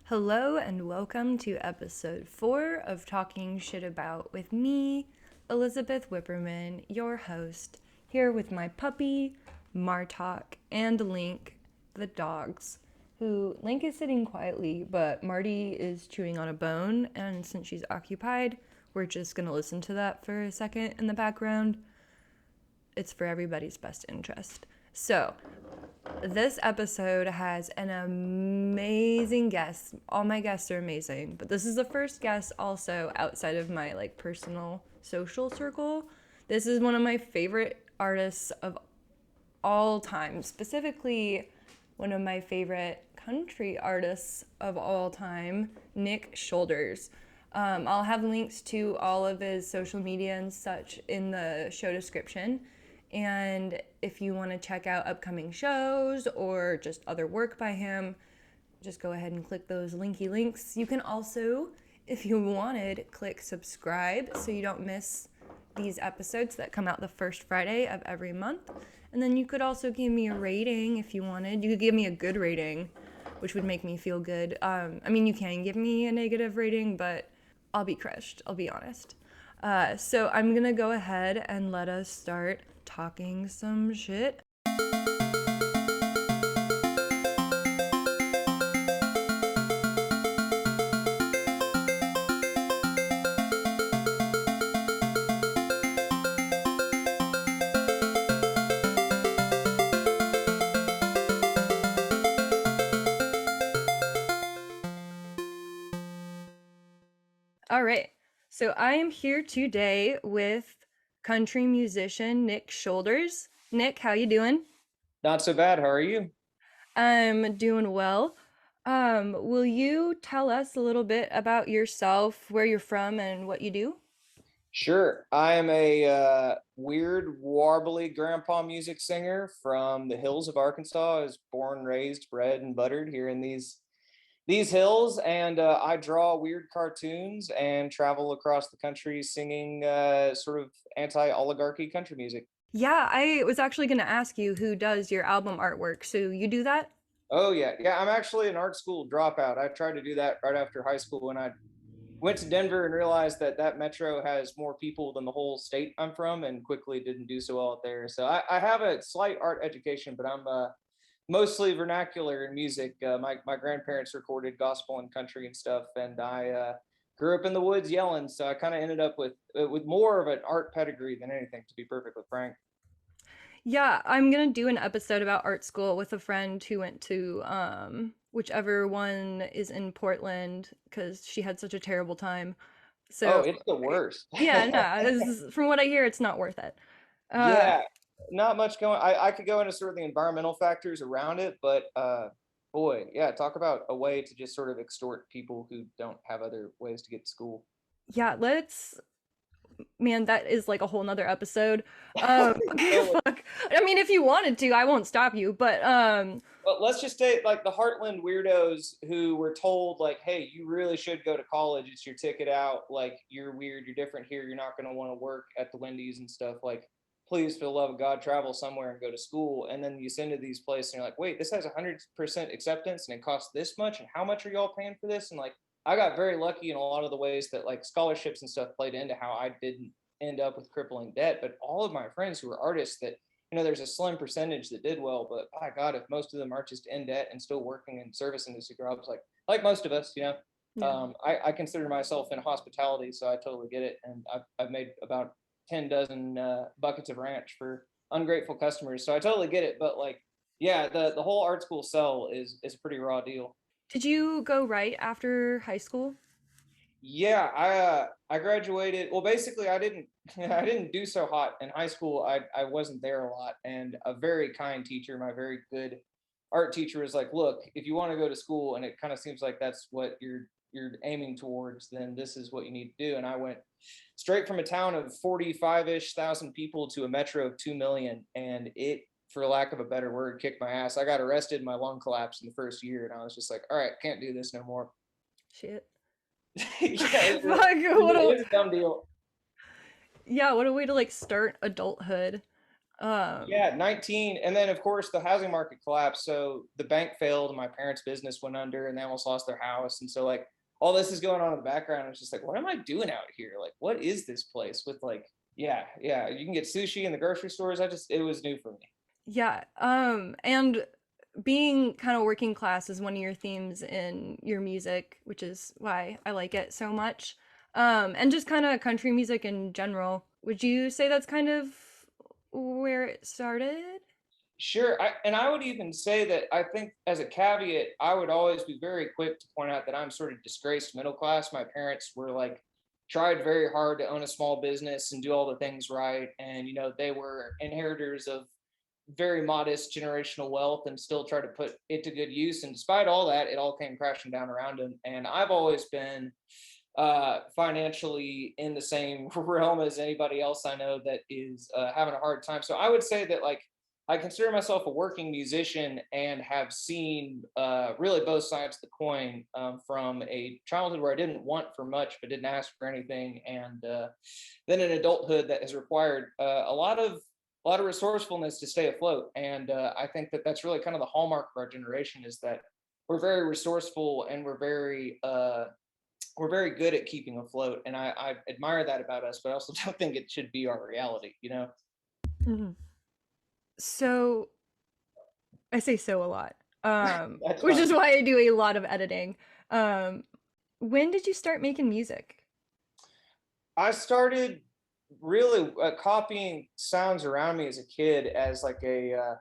Hello and welcome to episode 4 of Talking Shit About with me, Elizabeth Whipperman, your host, here with my puppy, Martok, and Link, the dogs, who Link is sitting quietly, but Marty is chewing on a bone, and since she's occupied, we're just gonna listen to that for a second in the background. It's for everybody's best interest. So, this episode has an amazing guest. All my guests are amazing, but this is the first guest also outside of my personal social circle. This is one of my favorite artists of all time, specifically one of my favorite country artists of all time, Nick Shoulders. I'll have links to all of his social media and such in the show description. And if you want to check out upcoming shows or just other work by him, just go ahead and click those linky links. You can also, if you wanted, click subscribe so you don't miss these episodes that come out the first Friday of every month. And then you could also give me a rating if you wanted. You could give me a good rating, which would make me feel good. You can give me a negative rating, but I'll be crushed, I'll be honest. So I'm gonna go ahead and let us start talking some shit. All right, so I am here today with country musician Nick Shoulders. Nick, how you doing? Not so bad. How are you? I'm doing well. Will you tell us a little bit about yourself, where you're from, and what you do? Sure. I am a weird, warbly grandpa music singer from the hills of Arkansas. I was born, raised, bred, and buttered here in these hills, and I draw weird cartoons and travel across the country singing sort of anti-oligarchy country music. Yeah, I was actually going to ask you who does your album artwork. So you do that? Oh yeah, yeah. I'm actually an art school dropout. I tried to do that right after high school, and I went to Denver and realized that that metro has more people than the whole state I'm from, and quickly didn't do so well out there. So I have a slight art education, but I'm mostly vernacular in music. My grandparents recorded gospel and country and stuff, and I grew up in the woods yelling. So I kind of ended up with more of an art pedigree than anything, to be perfectly frank. Yeah, I'm gonna do an episode about art school with a friend who went to whichever one is in Portland because she had such a terrible time. Oh, So it's the worst. yeah, no, from what I hear, it's not worth it. Uh, Yeah, not much going. I could go into sort of the environmental factors around it, but boy, yeah, talk about a way to just sort of extort people who don't have other ways to get to school. yeah, man, that is like a whole nother episode. Totally. Fuck. I mean, if you wanted to, I won't stop you, but But let's just say, like the Heartland weirdos who were told, like, "Hey, you really should go to college. It's your ticket out. Like, you're weird. You're different here. You're not going to want to work at the Wendy's and stuff. Like, please, for the love of God, travel somewhere and go to school." And then you send to these places, and you're like, "Wait, this has 100% acceptance, and it costs this much. And how much are y'all paying for this?" And like, I got very lucky in a lot of the ways that like scholarships and stuff played into how I didn't end up with crippling debt. But all of my friends who were artists that there's a slim percentage that did well, but by God, if most of them are just in debt and still working in service industry jobs, like most of us, yeah. I consider myself in hospitality, so I totally get it, and I've made about 10 dozen buckets of ranch for ungrateful customers, so I totally get it. But like, yeah, the whole art school sell is a pretty raw deal. Did you go right after high school? Yeah, I graduated. Well, basically, I didn't I didn't do so hot in high school. I wasn't there a lot, and a very kind teacher, my very good art teacher, was like, "Look, if you want to go to school, and it kind of seems like that's what you're aiming towards, then this is what you need to do." And I went straight from a town of 45-ish thousand people to a metro of 2 million, and it, for lack of a better word, kicked my ass. I got arrested, my lung collapsed in the first year, and I was just like, "All right, can't do this no more." Shit. Yeah, Fuck, what a it's a dumb deal. yeah, what a way to like start adulthood. Um, Yeah, 19. And then, of course, the housing market collapsed. So the bank failed and my parents' business went under and they almost lost their house. And so, like, all this is going on in the background. It's just like, what am I doing out here? Like, what is this place with, like, yeah, yeah, you can get sushi in the grocery stores. It was new for me. yeah. And being kind of working class is one of your themes in your music, which is why I like it so much. And just kind of country music in general. Would you say that's kind of where it started? Sure. And I would even say that I think, as a caveat, I would always be very quick to point out that I'm sort of disgraced middle class. My parents were like, tried very hard to own a small business and do all the things right. And, they were inheritors of very modest generational wealth and still try to put it to good use. And despite all that, it all came crashing down around them. And I've always been financially in the same realm as anybody else I know that is having a hard time. So I would say that, like, I consider myself a working musician and have seen really both sides of the coin, from a childhood where I didn't want for much but didn't ask for anything, and then an adulthood that has required a lot of resourcefulness to stay afloat. And I think that that's really kind of the hallmark of our generation, is that we're very resourceful and we're very good at keeping afloat, and I admire that about us, but I also don't think it should be our reality. Mhm. So I say so a lot, That's which fine. is why I do a lot of editing. Um, when did you start making music? I started really copying sounds around me as a kid, as like a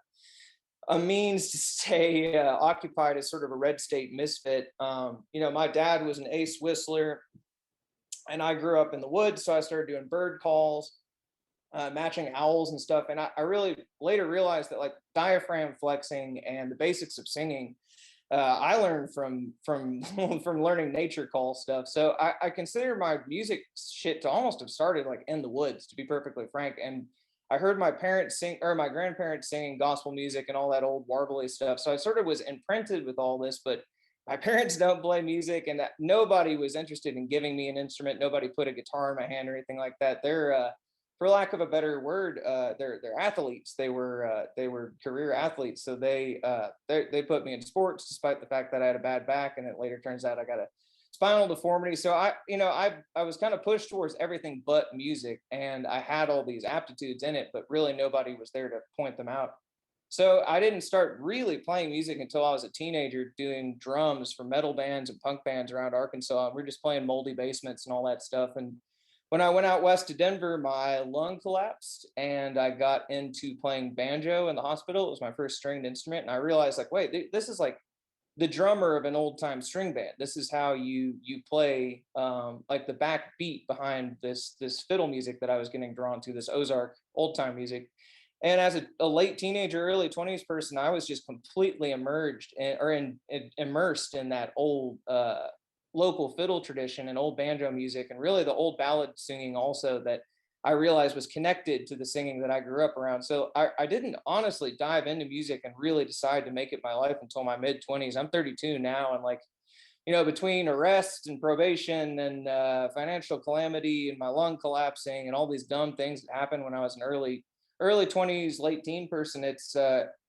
means to stay occupied as sort of a red state misfit. My dad was an ace whistler, and I grew up in the woods, so I started doing bird calls, matching owls and stuff. And I really later realized that, like, diaphragm flexing and the basics of singing, I learned from from learning nature call stuff. So I consider my music shit to almost have started like in the woods, to be perfectly frank. And I heard my parents sing, or my grandparents singing gospel music and all that old warbly stuff. So I sort of was imprinted with all this, but my parents don't play music, and that nobody was interested in giving me an instrument. Nobody put a guitar in my hand or anything like that. They're for lack of a better word, they're athletes. They were career athletes, so they put me in sports, despite the fact that I had a bad back, and it later turns out I got a spinal deformity. So I was kind of pushed towards everything but music, and I had all these aptitudes in it, but really nobody was there to point them out. So I didn't start really playing music until I was a teenager, doing drums for metal bands and punk bands around Arkansas. And we're just playing moldy basements and all that stuff. And when I went out west to Denver, my lung collapsed and I got into playing banjo in the hospital. It was my first stringed instrument. And I realized, like, wait, this is like the drummer of an old time string band. This is how you play, like, the backbeat behind this fiddle music that I was getting drawn to, this Ozark old time music. And as a late teenager, early 20s person, I was just completely immersed in that old local fiddle tradition and old banjo music, and really the old ballad singing also, that I realized was connected to the singing that I grew up around. So I didn't honestly dive into music and really decide to make it my life until my mid 20s. I'm 32 now, and, like, between arrest and probation and financial calamity and my lung collapsing and all these dumb things that happened when I was an early 20s, late teen person,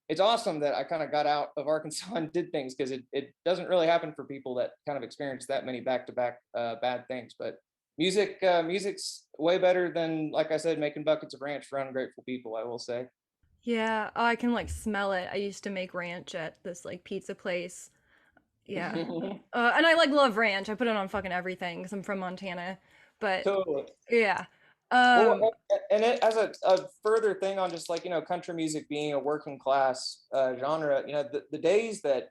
it's awesome that I kind of got out of Arkansas and did things, because it doesn't really happen for people that kind of experience that many back to back bad things. But music's way better than, like I said, making buckets of ranch for ungrateful people, I will say. Yeah, oh, I can like smell it. I used to make ranch at this like pizza place. Yeah. And I like love ranch. I put it on fucking everything because I'm from Montana. But Totally. yeah. Well, Um, and it, as a further thing on just, like, country music being a working class genre, the days that,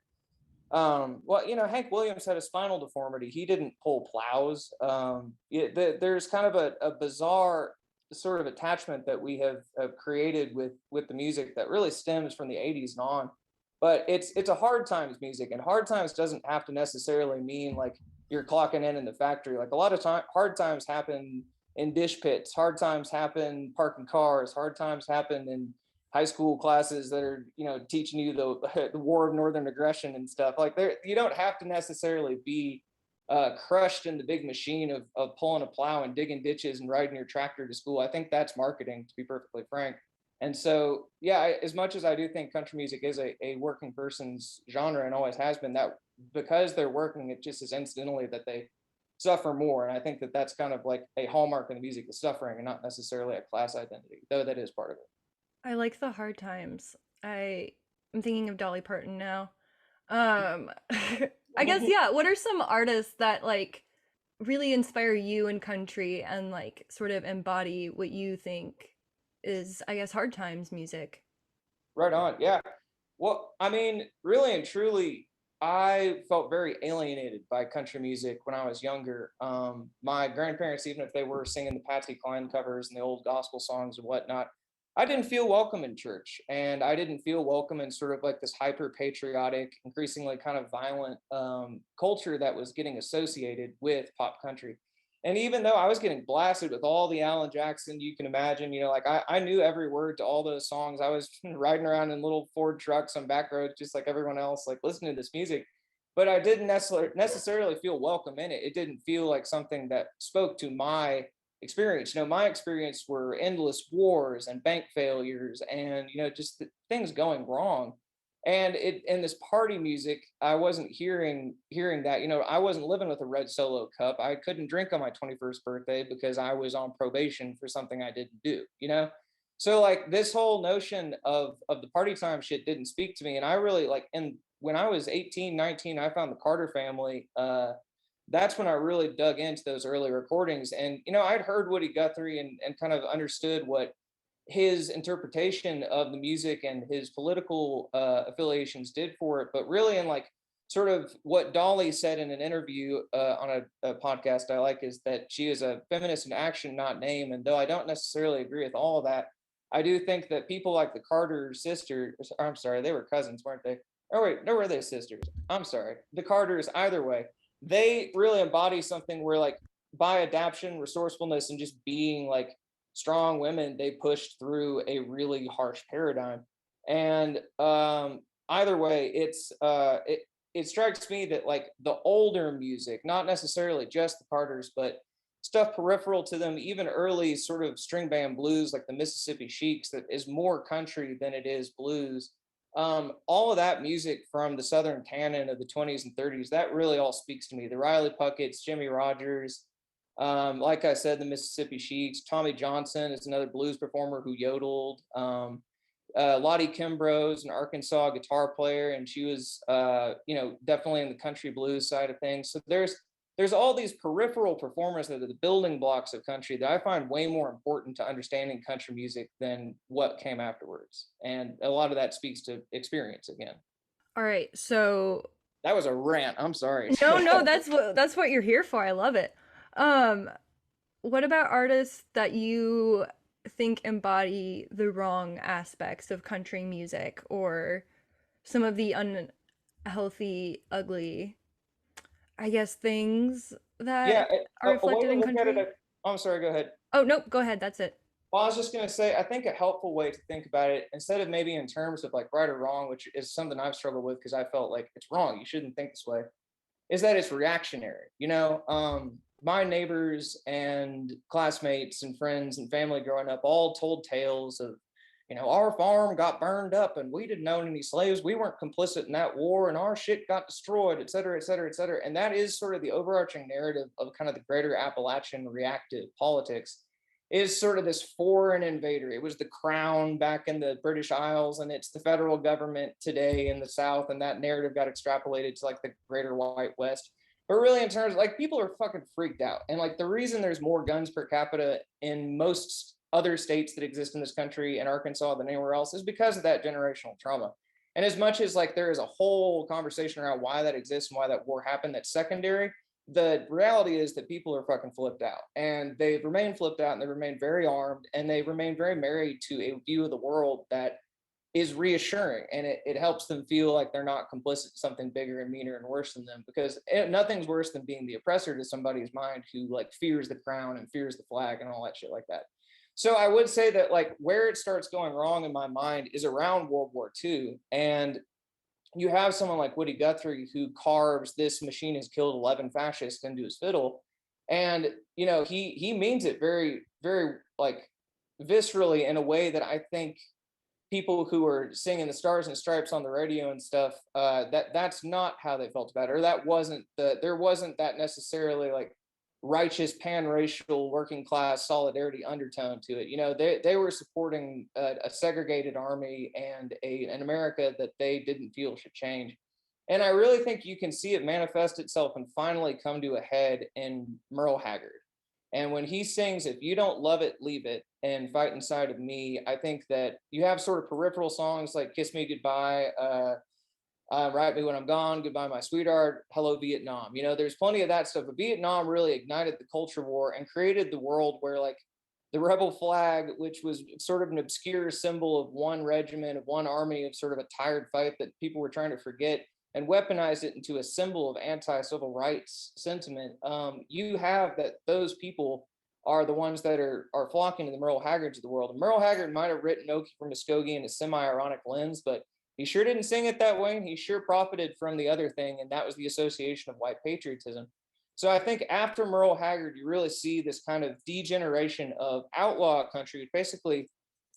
well, Hank Williams had a spinal deformity. He didn't pull plows. There's kind of a bizarre sort of attachment that we have created with the music that really stems from the 80s and on. But it's a hard times music, and hard times doesn't have to necessarily mean like you're clocking in the factory. Like, a lot of time, hard times happen in dish pits. Hard times happen parking cars. Hard times happen in high school classes that are teaching you the war of northern aggression and stuff. Like, there, you don't have to necessarily be crushed in the big machine of pulling a plow and digging ditches and riding your tractor to school. I think that's marketing, to be perfectly frank. And so, yeah, as much as I do think country music is a working person's genre and always has been, that because they're working, it just is incidentally that they suffer more. And I think that that's kind of like a hallmark of the music is suffering and not necessarily a class identity, though that is part of it. I like the hard times. I'm thinking of Dolly Parton now. Um, I guess yeah. What are some artists that like really inspire you in country and like sort of embody what you think is, I guess, hard times music? Right on. Yeah. Well, I mean, really and truly, I felt very alienated by country music when I was younger. My grandparents, even if they were singing the Patsy Cline covers and the old gospel songs and whatnot, I didn't feel welcome in church, and I didn't feel welcome in sort of like this hyper patriotic, increasingly kind of violent culture that was getting associated with pop country. And even though I was getting blasted with all the Alan Jackson you can imagine, like I knew every word to all those songs. I was riding around in little Ford trucks on back roads, just like everyone else, like listening to this music. But I didn't necessarily feel welcome in it. It didn't feel like something that spoke to my experience. My experience were endless wars and bank failures and, just things going wrong. And it in this party music, I wasn't hearing that. I wasn't living with a red Solo cup. I couldn't drink on my 21st birthday because I was on probation for something I didn't do. So like this whole notion of the party time shit didn't speak to me. And I really like, and when I was 18, 19, I found the Carter Family. That's when I really dug into those early recordings. And I'd heard Woody Guthrie and kind of understood what his interpretation of the music and his political affiliations did for it. But really, in like sort of what Dolly said in an interview on a podcast I like, is that she is a feminist in action, not name. And though I don't necessarily agree with all of that, I do think that people like the Carter sisters, I'm sorry, they were cousins, weren't they? Oh wait, no, were they sisters? I'm sorry, the Carters. Either way, they really embody something where, like, by adaptation, resourcefulness, and just being like strong women, they pushed through a really harsh paradigm. And either way, it strikes me that like the older music, not necessarily just the Carters, but stuff peripheral to them, even early sort of string band blues like the Mississippi Sheiks, that is more country than it is blues. All of that music from the Southern canon of the 20s and 30s, that really all speaks to me. The Riley Pucketts, Jimmy Rogers, like I said, the Mississippi Sheiks. Tommy Johnson is another blues performer who yodeled. Lottie Kimbrough is an Arkansas guitar player, and she was, definitely in the country blues side of things. So there's all these peripheral performers that are the building blocks of country that I find way more important to understanding country music than what came afterwards. And a lot of that speaks to experience again. All right, so That was a rant. I'm sorry. no, that's what you're here for. I love it. Um, what about artists that you think embody the wrong aspects of country music or some of the unhealthy, ugly, I guess, things Yeah, that are a way reflected to in look at it. country? I'm sorry. Go ahead. Oh, nope, go ahead. That's it. Well, I was just going to say, I think a helpful way to think about it, instead of maybe in terms of like right or wrong, which is something I've struggled with because I felt like it's wrong, you shouldn't think this way, is that it's reactionary. My neighbors and classmates and friends and family growing up all told tales of, our farm got burned up and we didn't own any slaves. We weren't complicit in that war and our shit got destroyed, et cetera, et cetera, et cetera. And that is sort of the overarching narrative of kind of the greater Appalachian reactive politics, is sort of this foreign invader. It was the crown back in the British Isles, and it's the federal government today in the South, and that narrative got extrapolated to like the greater white West. But really, in terms of, like, people are fucking freaked out, and like the reason there's more guns per capita in most other states that exist in this country in Arkansas than anywhere else is because of that generational trauma. And as much as like there is a whole conversation around why that exists and why that war happened, that's secondary. The reality is that people are fucking flipped out, and they've remained flipped out, and they remain very armed, and they remain very married to a view of the world that is reassuring, and it helps them feel like they're not complicit in something bigger and meaner and worse than them, because nothing's worse than being the oppressor to somebody's mind who like fears the crown and fears the flag and all that shit like that. So I would say that like where it starts going wrong in my mind is around World War II. And you have someone like Woody Guthrie who carves "This machine has killed 11 fascists" into his fiddle. And, he means it very, very like viscerally in a way that I think people who were singing the Stars and Stripes on the radio and stuff, that's not how they felt about it, or that wasn't there wasn't that necessarily like righteous pan-racial working class solidarity undertone to it. You know, they were supporting a segregated army and an America that they didn't feel should change. And I really think you can see it manifest itself and finally come to a head in Merle Haggard. And when he sings, "If you don't love it, leave it," and "Fight Inside of Me," I think that you have sort of peripheral songs like "Kiss Me Goodbye," "Write Me When I'm Gone," "Goodbye My Sweetheart," "Hello Vietnam." You know, there's plenty of that stuff. But Vietnam really ignited the culture war and created the world where, like, the rebel flag, which was sort of an obscure symbol of one regiment, of one army, of sort of a tired fight that people were trying to forget, and weaponized it into a symbol of anti-civil rights sentiment. You have that those people are the ones that are flocking to the Merle Haggards of the world. And Merle Haggard might have written "Okie for Muskogee" in a semi-ironic lens, but he sure didn't sing it that way, and he sure profited from the other thing, and that was the association of white patriotism. So I think after Merle Haggard, you really see this kind of degeneration of outlaw country. Basically,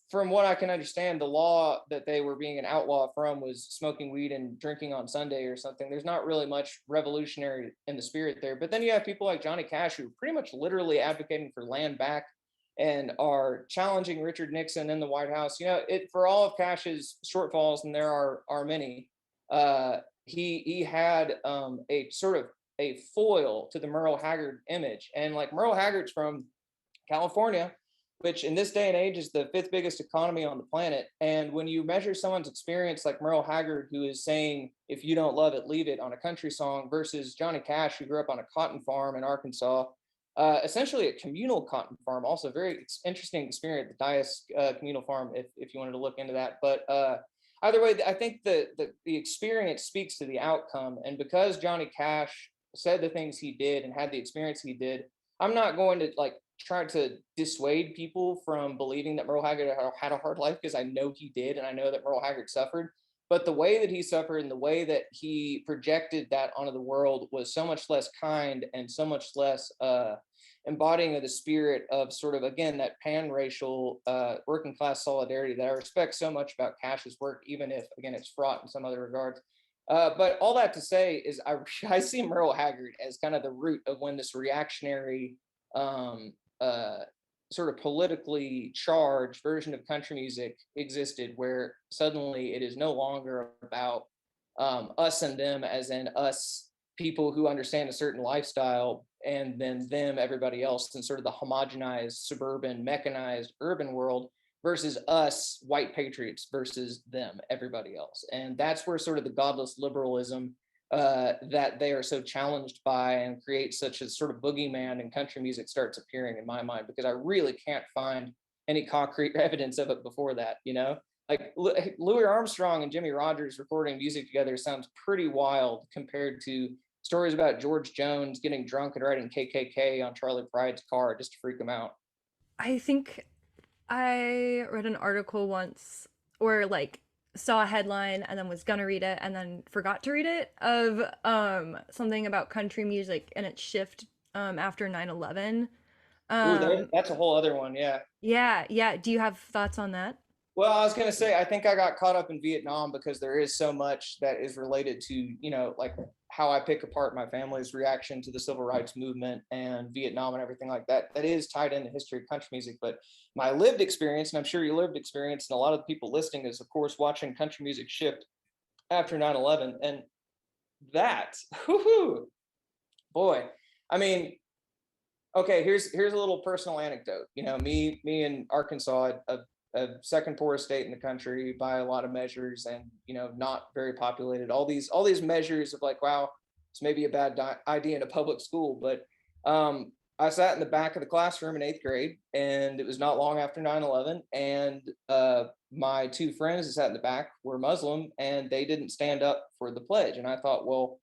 from what I can understand, the law that they were being an outlaw from was smoking weed and drinking on Sunday or something. There's not really much revolutionary in the spirit there. But then you have people like Johnny Cash who are pretty much literally advocating for land back and are challenging Richard Nixon in the White House. You know, it for all of Cash's shortfalls, and there are many. He had a sort of a foil to the Merle Haggard image, and like Merle Haggard's from California, which in this day and age is the fifth biggest economy on the planet. And when you measure someone's experience like Merle Haggard, who is saying, "If you don't love it, leave it" on a country song, versus Johnny Cash, who grew up on a cotton farm in Arkansas, essentially a communal cotton farm, also very interesting experience, the Dias communal farm, if you wanted to look into that. But either way, I think the experience speaks to the outcome. And because Johnny Cash said the things he did and had the experience he did, I'm not going to like try to dissuade people from believing that Merle Haggard had a hard life, because I know he did, and I know that Merle Haggard suffered. But the way that he suffered and the way that he projected that onto the world was so much less kind and so much less embodying of the spirit of sort of, again, that pan-racial working class solidarity that I respect so much about Cash's work, even if, again, it's fraught in some other regards. But all that to say is I see Merle Haggard as kind of the root of when this reactionary um, sort of politically charged version of country music existed, where suddenly it is no longer about us and them, as in us people who understand a certain lifestyle, and then them, everybody else, in sort of the homogenized, suburban, mechanized, urban world, versus us, white patriots, versus them, everybody else. And that's where sort of the godless liberalism that they are so challenged by and create such a sort of boogeyman in country music starts appearing in my mind, because I really can't find any concrete evidence of it before that, you know? Like Louis Armstrong and Jimmy Rogers recording music together sounds pretty wild compared to stories about George Jones getting drunk and writing KKK on Charlie Pride's car just to freak him out. I think I read an article once, or like saw a headline and then was gonna read it and then forgot to read it, of something about country music and its shift after 9/11. Ooh, Um that's a whole other one. Yeah. yeah, yeah. Do you have thoughts on that? Well, I was going to say, I think I got caught up in Vietnam because there is so much that is related to, you know, like how I pick apart my family's reaction to the civil rights movement and Vietnam and everything like that. That is tied into history of country music. But my lived experience, and I'm sure your lived experience, and a lot of the people listening, is, of course, watching country music shift after 9/11. And that, whoo, boy, I mean, okay, here's a little personal anecdote. You know, me in Arkansas, a second poorest state in the country by a lot of measures, and you know, not very populated. All these measures of like, wow, it's maybe a bad idea in a public school. But I sat in the back of the classroom in eighth grade, and it was not long after 9/11, and my two friends that sat in the back were Muslim, and they didn't stand up for the pledge. And I thought, well,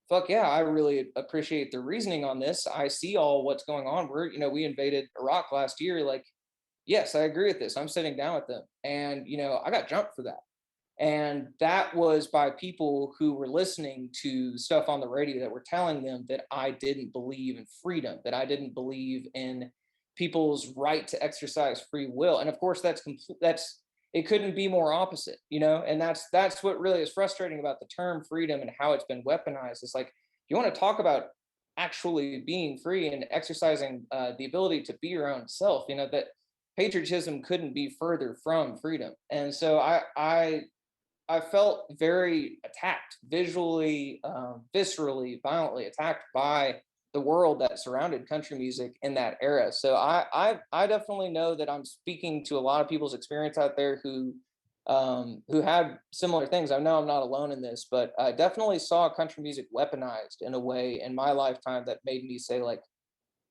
fuck yeah, I really appreciate the reasoning on this. I see all what's going on. We invaded Iraq last year. Like, yes, I agree with this. I'm sitting down with them. And, you know, I got jumped for that. And that was by people who were listening to stuff on the radio that were telling them that I didn't believe in freedom, that I didn't believe in people's right to exercise free will. And of course, that's it couldn't be more opposite, you know. And that's what really is frustrating about the term freedom and how it's been weaponized. It's like, you want to talk about actually being free and exercising the ability to be your own self, you know, that patriotism couldn't be further from freedom. And so I felt very attacked, visually, viscerally, violently attacked by the world that surrounded country music in that era. So I definitely know that I'm speaking to a lot of people's experience out there who had similar things. I know I'm not alone in this, but I definitely saw country music weaponized in a way in my lifetime that made me say like,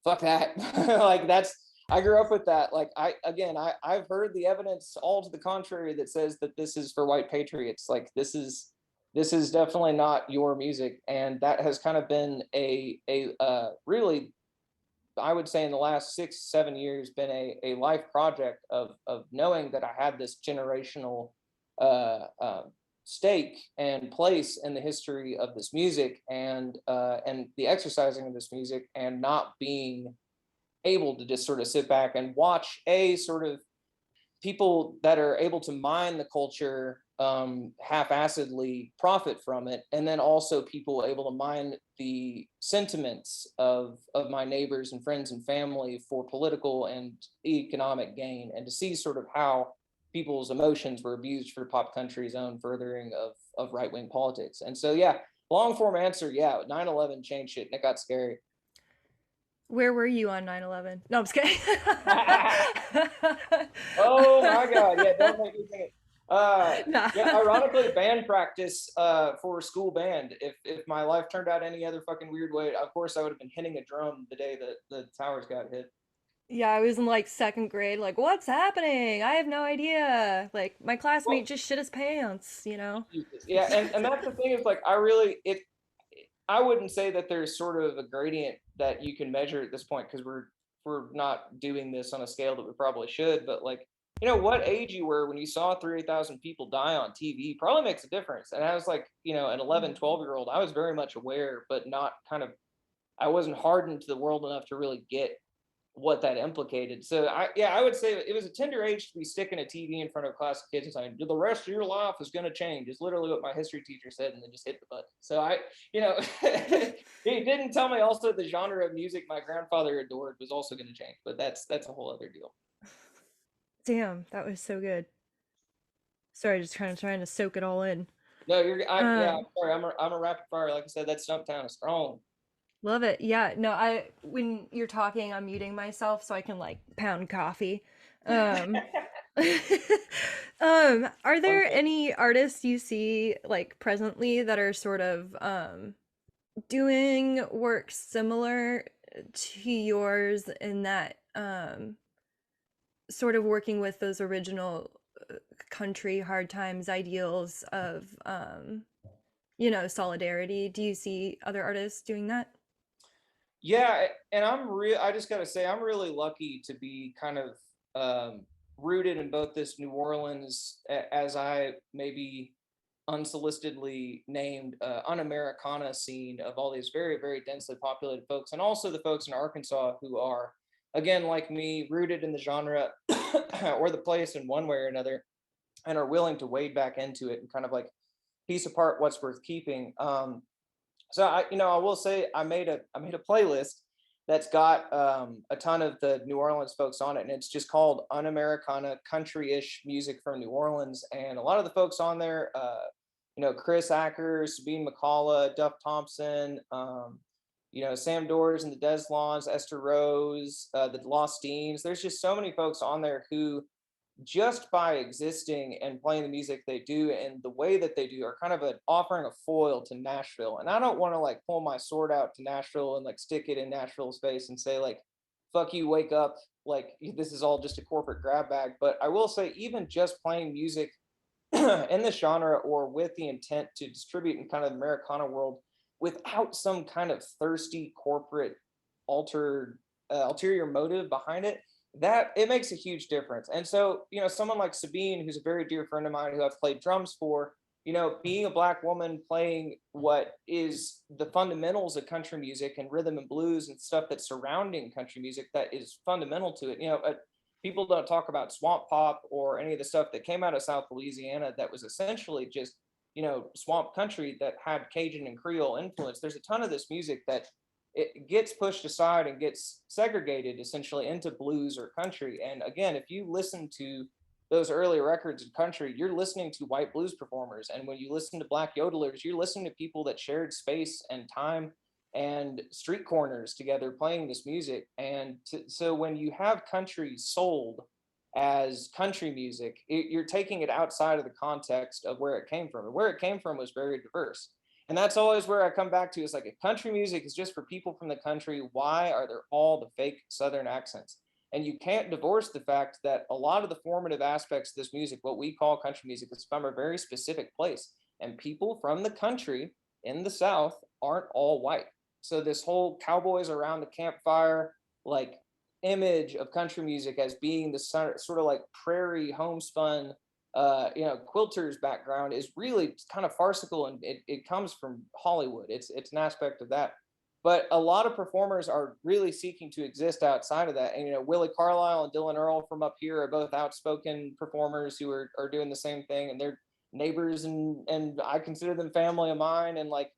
fuck that. Like that's, I grew up with that. Like I've heard the evidence all to the contrary that says that this is for white patriots. Like this is definitely not your music. And that has kind of been a really, I would say in the last 6 7 years been a life project of knowing that I had this generational uh, uh, stake and place in the history of this music and the exercising of this music, and not being able to just sort of sit back and watch a sort of people that are able to mine the culture half-assedly profit from it, and then also people able to mine the sentiments of my neighbors and friends and family for political and economic gain, and to see sort of how people's emotions were abused for pop country's own furthering of right-wing politics. And so yeah, long form answer, yeah, 9/11 changed shit and it got scary. Where were you on 9/11? No, I'm just kidding. Oh my God. Yeah, don't make me think it. Nah. Yeah, ironically, band practice for school band. If my life turned out any other fucking weird way, of course I would have been hitting a drum the day that the towers got hit. Yeah, I was in like second grade, like, what's happening? I have no idea. Like, my classmate Well, just shit his pants, you know? Jesus. Yeah, and that's the thing is like I really it I wouldn't say that there's sort of a gradient that you can measure at this point because we're not doing this on a scale that we probably should. But like, you know, what age you were when you saw 3,000 people die on TV probably makes a difference. And I was like, you know, an 11, Mhm. 12 year old, I was very much aware, but not kind of, I wasn't hardened to the world enough to really get what that implicated. So yeah, I would say it was a tender age to be sticking a TV in front of a class of kids and saying, the rest of your life is going to change. Is literally what my history teacher said, and then just hit the button. So you know, he didn't tell me also the genre of music my grandfather adored was also going to change, but that's a whole other deal. Damn, that was so good. Sorry, just kind of trying to soak it all in. No, yeah, I'm Um, sorry. I'm a rapid fire. Like I said, that Stumptown is strong. Love it. Yeah, no, when you're talking, I'm muting myself so I can like pound coffee. Um, are Fun there fact. any artists you see like presently that are sort of doing work similar to yours in that sort of working with those original country hard times ideals of solidarity? Do you see other artists doing that? Yeah, and I just gotta say, I'm really lucky to be kind of rooted in both this New Orleans, as I maybe unsolicitedly named un-Americana scene of all these very, very densely populated folks, and also the folks in Arkansas who are, again, like me, rooted in the genre or the place in one way or another, and are willing to wade back into it and kind of like piece apart what's worth keeping. So I will say I made a playlist that's got a ton of the New Orleans folks on it, and it's just called Un-Americana Country-ish Music from New Orleans. And a lot of the folks on there, Chris Acker, Sabine McCullough, Duff Thompson, Sam Doors and the Deslons, Esther Rose, the Lost Deans. There's just so many folks on there who just by existing and playing the music they do and the way that they do are kind of offering a foil to Nashville. And I don't want to like pull my sword out to Nashville and like stick it in Nashville's face and say like, fuck you, wake up. Like this is all just a corporate grab bag. But I will say, even just playing music in the genre or with the intent to distribute in kind of the Americana world without some kind of thirsty corporate altered ulterior motive behind it, that it makes a huge difference. And so, someone like Sabine, who's a very dear friend of mine who I've played drums for, being a Black woman playing what is the fundamentals of country music and rhythm and blues and stuff that's surrounding country music that is fundamental to it, people don't talk about swamp pop or any of the stuff that came out of South Louisiana that was essentially just, swamp country that had Cajun and Creole influence. There's a ton of this music that it gets pushed aside and gets segregated essentially into blues or country. And again, if you listen to those early records in country, you're listening to white blues performers. And when you listen to black yodelers, you're listening to people that shared space and time and street corners together playing this music. And so when you have country sold as country music, you're taking it outside of the context of where it came from. And where it came from was very diverse. And that's always where I come back to. Is like, if country music is just for people from the country, why are there all the fake Southern accents? And you can't divorce the fact that a lot of the formative aspects of this music, what we call country music, is from a very specific place. And people from the country in the South aren't all white. So this whole cowboys around the campfire, like, image of country music as being the sort of like prairie homespun, quilters background is really kind of farcical, and it comes from Hollywood. It's an aspect of that. But a lot of performers are really seeking to exist outside of that. And Willie Carlisle and Dylan Earl from up here are both outspoken performers who are doing the same thing, and they're neighbors, and I consider them family of mine. And like,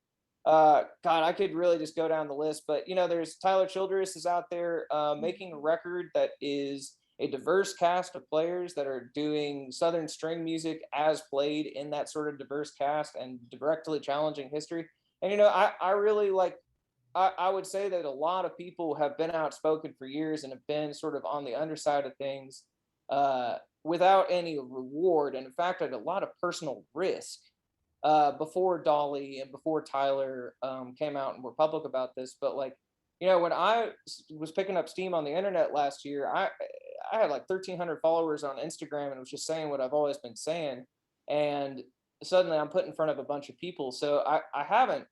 God, I could really just go down the list. But there's Tyler Childress is out there making a record that is a diverse cast of players that are doing Southern string music as played in that sort of diverse cast and directly challenging history. And I really like, I would say that a lot of people have been outspoken for years and have been sort of on the underside of things without any reward, and in fact at a lot of personal risk, before Dolly and before Tyler came out and were public about this. But like, when I was picking up steam on the internet last year, I had like 1,300 followers on Instagram, and was just saying what I've always been saying. And suddenly I'm put in front of a bunch of people. So I haven't,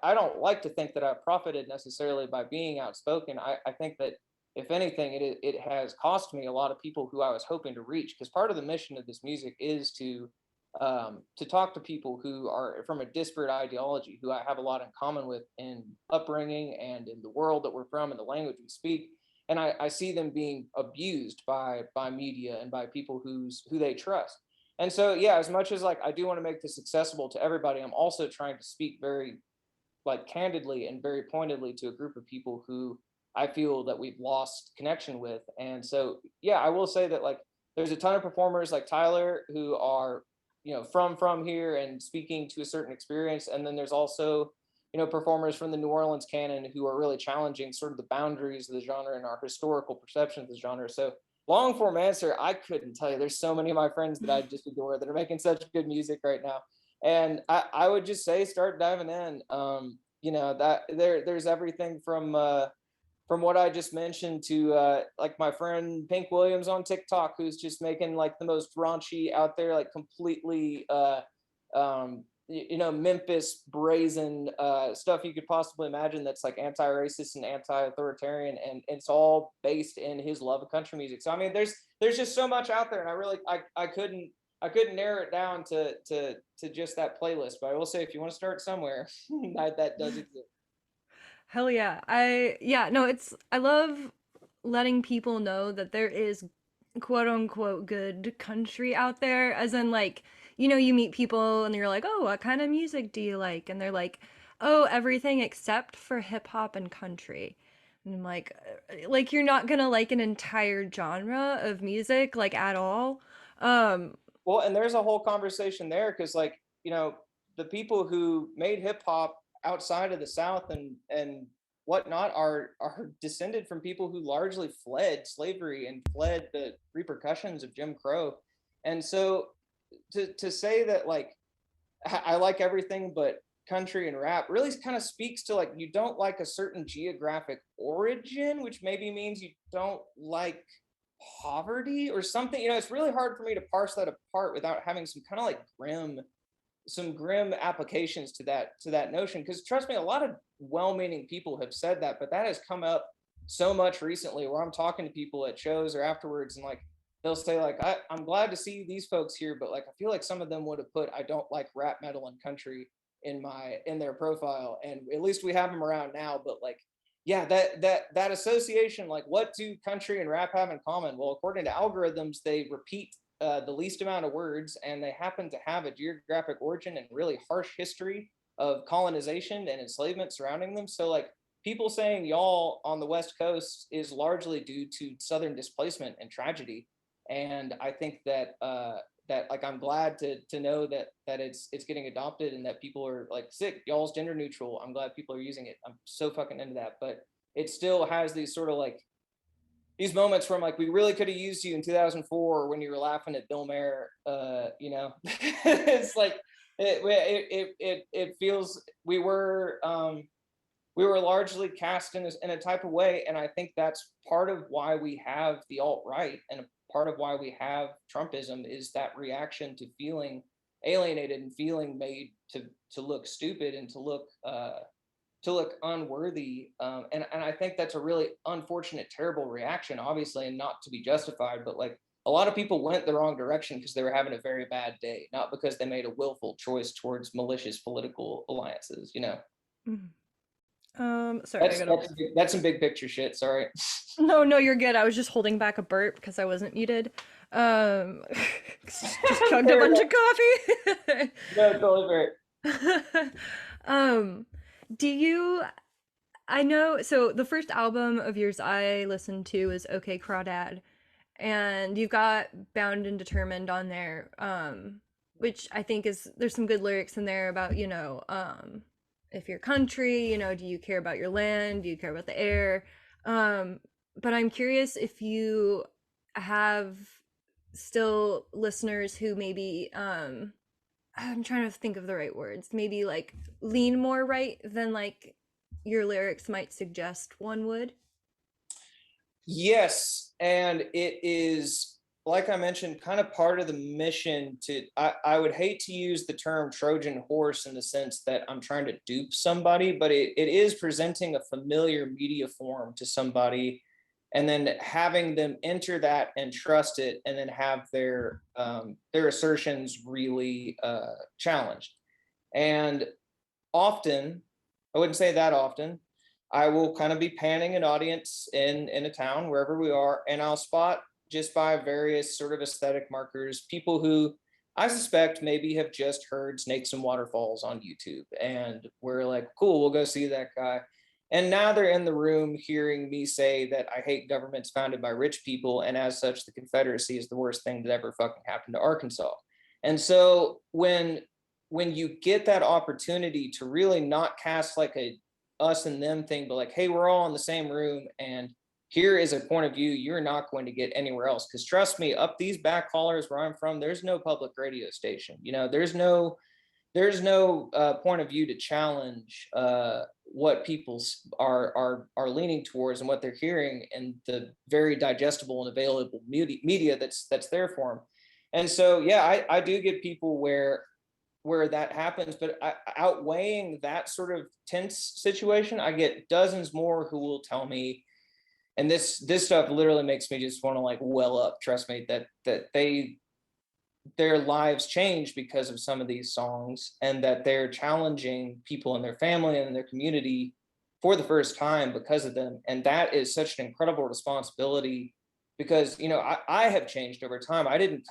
I don't like to think that I've profited necessarily by being outspoken. I think that if anything, it has cost me a lot of people who I was hoping to reach, because part of the mission of this music is to talk to people who are from a disparate ideology, who I have a lot in common with in upbringing and in the world that we're from and the language we speak. And I see them being abused by media and by people who they trust. And so, yeah, as much as like I do want to make this accessible to everybody, I'm also trying to speak very like candidly and very pointedly to a group of people who I feel that we've lost connection with. And so, yeah, I will say that like there's a ton of performers like Tyler who are, from here and speaking to a certain experience. And then there's also, performers from the New Orleans canon who are really challenging sort of the boundaries of the genre and our historical perception of the genre. So, long form answer, I couldn't tell you. There's so many of my friends that I just adore that are making such good music right now. And I would just say start diving in. That there's everything from what I just mentioned to like my friend Pink Williams on TikTok, who's just making like the most raunchy out there, like completely Memphis brazen stuff you could possibly imagine, that's like anti-racist and anti-authoritarian, and it's all based in his love of country music. So I mean, there's just so much out there, and I couldn't narrow it down to just that playlist. But I will say, if you want to start somewhere, that does exist. Hell yeah. No, I love letting people know that there is quote unquote good country out there, as in like, you meet people and you're like, "Oh, what kind of music do you like?" And they're like, "Oh, everything except for hip hop and country." And I'm like you're not going to like an entire genre of music like at all. Um Well, and there's a whole conversation there, because like, the people who made hip hop outside of the South and whatnot are descended from people who largely fled slavery and fled the repercussions of Jim Crow. And so to say that like I like everything but country and rap really kind of speaks to like you don't like a certain geographic origin, which maybe means you don't like poverty or something. It's really hard for me to parse that apart without having some grim applications to that notion. Because trust me, a lot of well-meaning people have said that, but that has come up so much recently where I'm talking to people at shows or afterwards, and like they'll say like I'm glad to see these folks here, but like I feel like some of them would have put I don't like rap, metal, and country in their profile, and at least we have them around now. But like yeah, that association, like what do country and rap have in common? Well, according to algorithms, they repeat the least amount of words, and they happen to have a geographic origin and really harsh history of colonization and enslavement surrounding them. So like people saying y'all on the West Coast is largely due to Southern displacement and tragedy. And I think that that like I'm glad to know that it's getting adopted and that people are like sick. Y'all's gender neutral. I'm glad people are using it. I'm so fucking into that. But it still has these sort of like these moments from like we really could have used you in 2004 when you were laughing at Bill Maher. You know, it's like it feels we were largely cast in a type of way, and I think that's part of why we have the alt right, and a part of why we have Trumpism is that reaction to feeling alienated and feeling made to look stupid and to look unworthy. And I think that's a really unfortunate, terrible reaction, obviously, and not to be justified, but like a lot of people went the wrong direction because they were having a very bad day, not because they made a willful choice towards malicious political alliances, you know. Mm. Sorry, I gotta. That's some big picture shit. Sorry. No, no, you're good. I was just holding back a burp because I wasn't muted. Um, just chugged a bunch of coffee. No, totally fair. Do you? I know. So the first album of yours I listened to is "Okay Crawdad," and you've got "Bound and Determined" on there, which I think is there's some good lyrics in there about if your country, do you care about your land? Do you care about the air? But I'm curious if you have still listeners who maybe I'm trying to think of the right words, maybe like lean more right than like your lyrics might suggest one would. Yes, and it is, like I mentioned, kind of part of the mission to, I would hate to use the term Trojan horse in the sense that I'm trying to dupe somebody, but it is presenting a familiar media form to somebody and then having them enter that and trust it and then have their assertions really challenged. And often, I wouldn't say that often, I will kind of be panning an audience in a town wherever we are, and I'll spot just by various sort of aesthetic markers people who I suspect maybe have just heard Snakes and Waterfalls on YouTube, and we're like, cool, we'll go see that guy. And now they're in the room hearing me say that I hate governments founded by rich people, and as such, the Confederacy is the worst thing that ever fucking happened to Arkansas. And so when you get that opportunity to really not cast like a us and them thing, but like, hey, we're all in the same room and here is a point of view you're not going to get anywhere else. Because trust me, up these back hollers where I'm from, there's no public radio station. There's no point of view to challenge what people are leaning towards and what they're hearing and the very digestible and available media that's there for them. And so yeah, I do get people where that happens, but outweighing that sort of tense situation, I get dozens more who will tell me, and this stuff literally makes me just want to like well up. Trust me, that their lives change because of some of these songs, and that they're challenging people in their family and in their community for the first time because of them. And that is such an incredible responsibility because I have changed over time. I didn't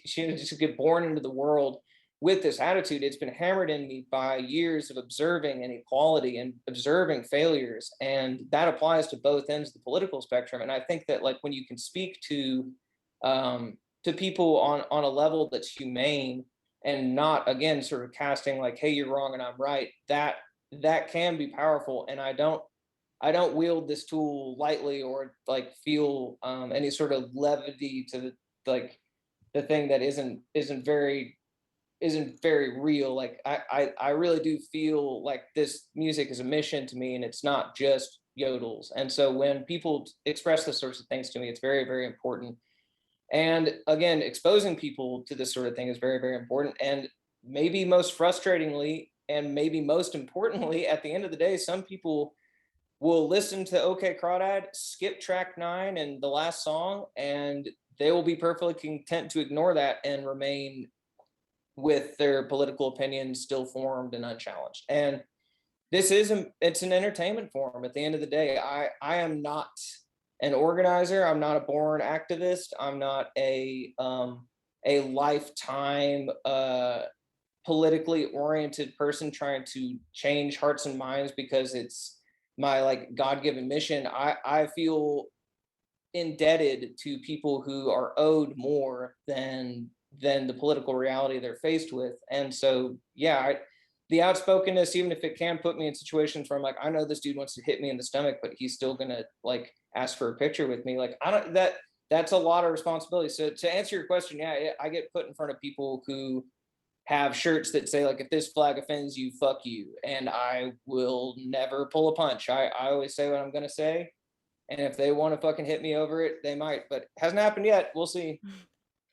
just get born into the world with this attitude. It's been hammered in me by years of observing inequality and observing failures, and that applies to both ends of the political spectrum. And I think that like when you can speak to people on a level that's humane and not again sort of casting like, hey, you're wrong and I'm right, that can be powerful. And I don't wield this tool lightly or like feel any sort of levity to the thing that isn't very real. Like I really do feel like this music is a mission to me and it's not just yodels. And so when people express those sorts of things to me, it's very, very important. And again, exposing people to this sort of thing is very, very important. And maybe most frustratingly, and maybe most importantly, at the end of the day, some people will listen to OK Crawdad, skip track 9 and the last song, and they will be perfectly content to ignore that and remain with their political opinions still formed and unchallenged. And it's an entertainment form at the end of the day. I am not an organizer. I'm not a born activist. I'm not a lifetime politically oriented person trying to change hearts and minds because it's my like God-given mission. I feel indebted to people who are owed more than the political reality they're faced with. And so yeah, the outspokenness, even if it can put me in situations where I'm like, I know this dude wants to hit me in the stomach, but he's still gonna like ask for a picture with me. Like I don't that's a lot of responsibility. So to answer your question, yeah, I get put in front of people who have shirts that say like, if this flag offends you, fuck you, and I will never pull a punch. I always say what I'm gonna say, and if they want to fucking hit me over it, they might, but hasn't happened yet. We'll see.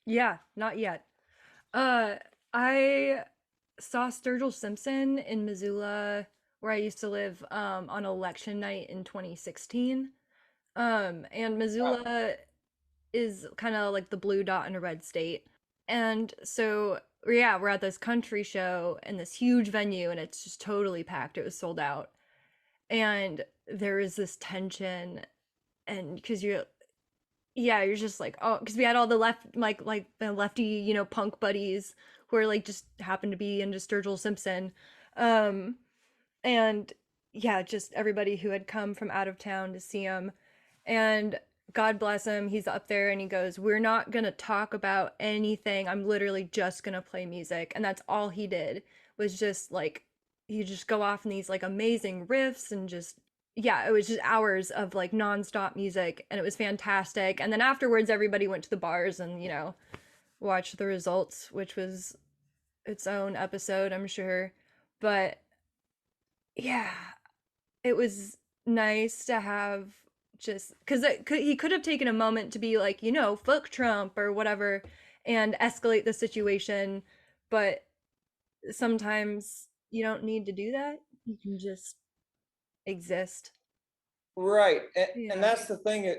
Yeah, not yet. Uh, I saw Sturgill Simpson in Missoula, where I used to live, on election night in 2016. And Missoula is kind of like the blue dot in a red state. And so, yeah, we're at this country show in this huge venue, and it's just totally packed. It was sold out. And there is this tension, and because yeah, you're just like, oh, because we had all the like the lefty, punk buddies who are like just happened to be into Sturgill Simpson. Um, and yeah, just everybody who had come from out of town to see him. And God bless him, he's up there and he goes, "We're not gonna talk about anything. I'm literally just gonna play music." And that's all he did was just like, he just go off in these like amazing riffs and just, yeah, it was just hours of like nonstop music and it was fantastic. And then afterwards, everybody went to the bars and, watched the results, which was its own episode, I'm sure. But yeah, it was nice to have just because he could have taken a moment to be like, fuck Trump or whatever and escalate the situation. But sometimes you don't need to do that. You can just exist. Right. And Yeah. that's the thing.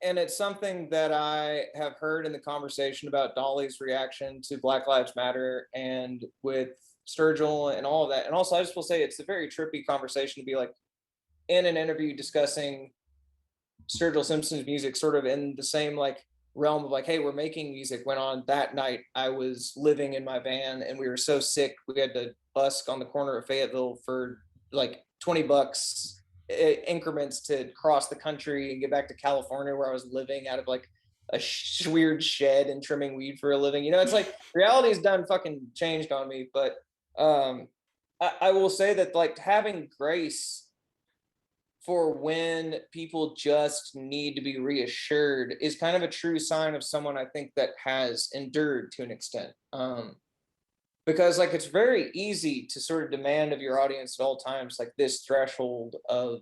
And it's something that I have heard in the conversation about Dolly's reaction to Black Lives Matter and with Sturgill and all of that. And also, I just will say it's a very trippy conversation to be like in an interview discussing Sturgill Simpson's music, sort of in the same like realm of like, hey, we're making music. When on that night, I was living in my van and we were so sick, we had to busk on the corner of Fayetteville for like $20 increments to cross the country and get back to California where I was living out of like a weird shed and trimming weed for a living. It's like reality's done fucking changed on me. But I will say that like having grace for when people just need to be reassured is kind of a true sign of someone I think that has endured to an extent. Because like it's very easy to sort of demand of your audience at all times like this threshold of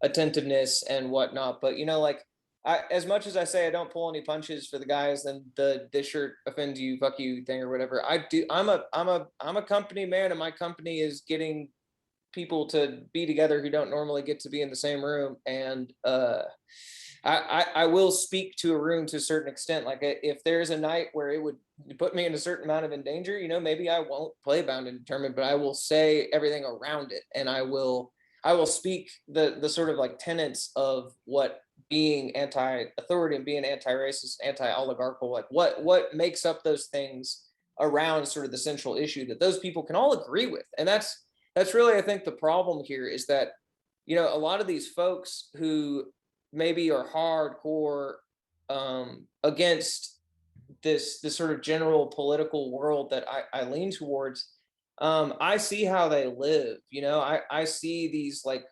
attentiveness and whatnot. But like as much as I say I don't pull any punches for the guys and the this shirt offends you, fuck you thing or whatever, I do. I'm a company man, and my company is getting people to be together who don't normally get to be in the same room. And I will speak to a room to a certain extent. Like if there's a night where it would put me in a certain amount of in danger, maybe I won't play Bound and Determined, but I will say everything around it, and I will speak the sort of like tenets of what being anti-authority and being anti-racist, anti-oligarchical, like what makes up those things around sort of the central issue that those people can all agree with. And that's really, I think, the problem here is that a lot of these folks who maybe are hardcore against this sort of general political world that I lean towards, I see how they live. I see these like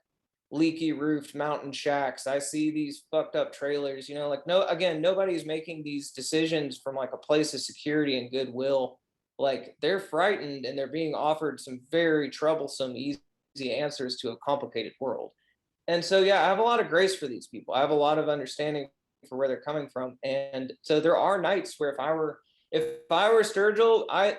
leaky roofed mountain shacks. I see these fucked up trailers. Like no, again, nobody's making these decisions from like a place of security and goodwill. Like they're frightened and they're being offered some very troublesome, easy answers to a complicated world. And so, yeah, I have a lot of grace for these people. I have a lot of understanding for where they're coming from. And so there are nights where if I were Sturgill, I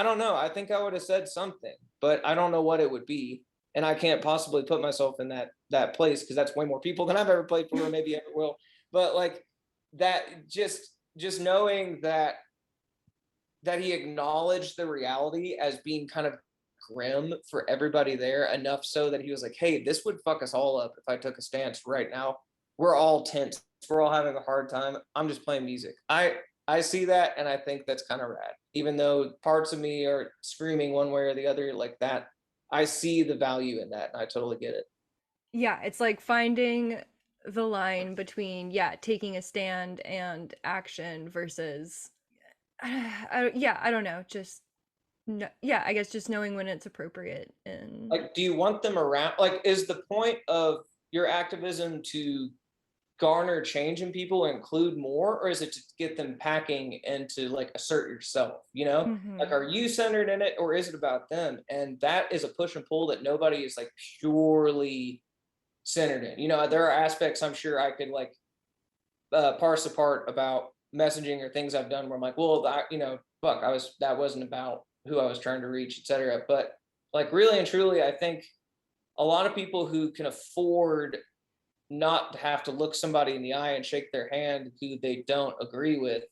don't know. I think I would have said something, but I don't know what it would be. And I can't possibly put myself in that place because that's way more people than I've ever played for or maybe ever will. But like that just knowing that he acknowledged the reality as being kind of grim for everybody there, enough so that he was like, hey, this would fuck us all up if I took a stance right now. We're all tense. We're all having a hard time. I'm just playing music. I see that, and I think that's kind of rad. Even though parts of me are screaming one way or the other like that, I see the value in that, and I totally get it. Yeah, it's like finding the line between, yeah, taking a stand and action versus, yeah, I don't know, just no, yeah, I guess just knowing when it's appropriate. And Like, do you want them around? Like, is the point of your activism to garner change in people, include more, or is it to get them packing and to like assert yourself? Like, mhm. are you centered in it, or is it about them? And that is a push and pull that nobody is like purely centered in. There are aspects I'm sure I could like parse apart about messaging or things I've done where I'm like, well, fuck, that wasn't about who I was trying to reach, etc. But like, really and truly, I think a lot of people who can afford not to have to look somebody in the eye and shake their hand who they don't agree with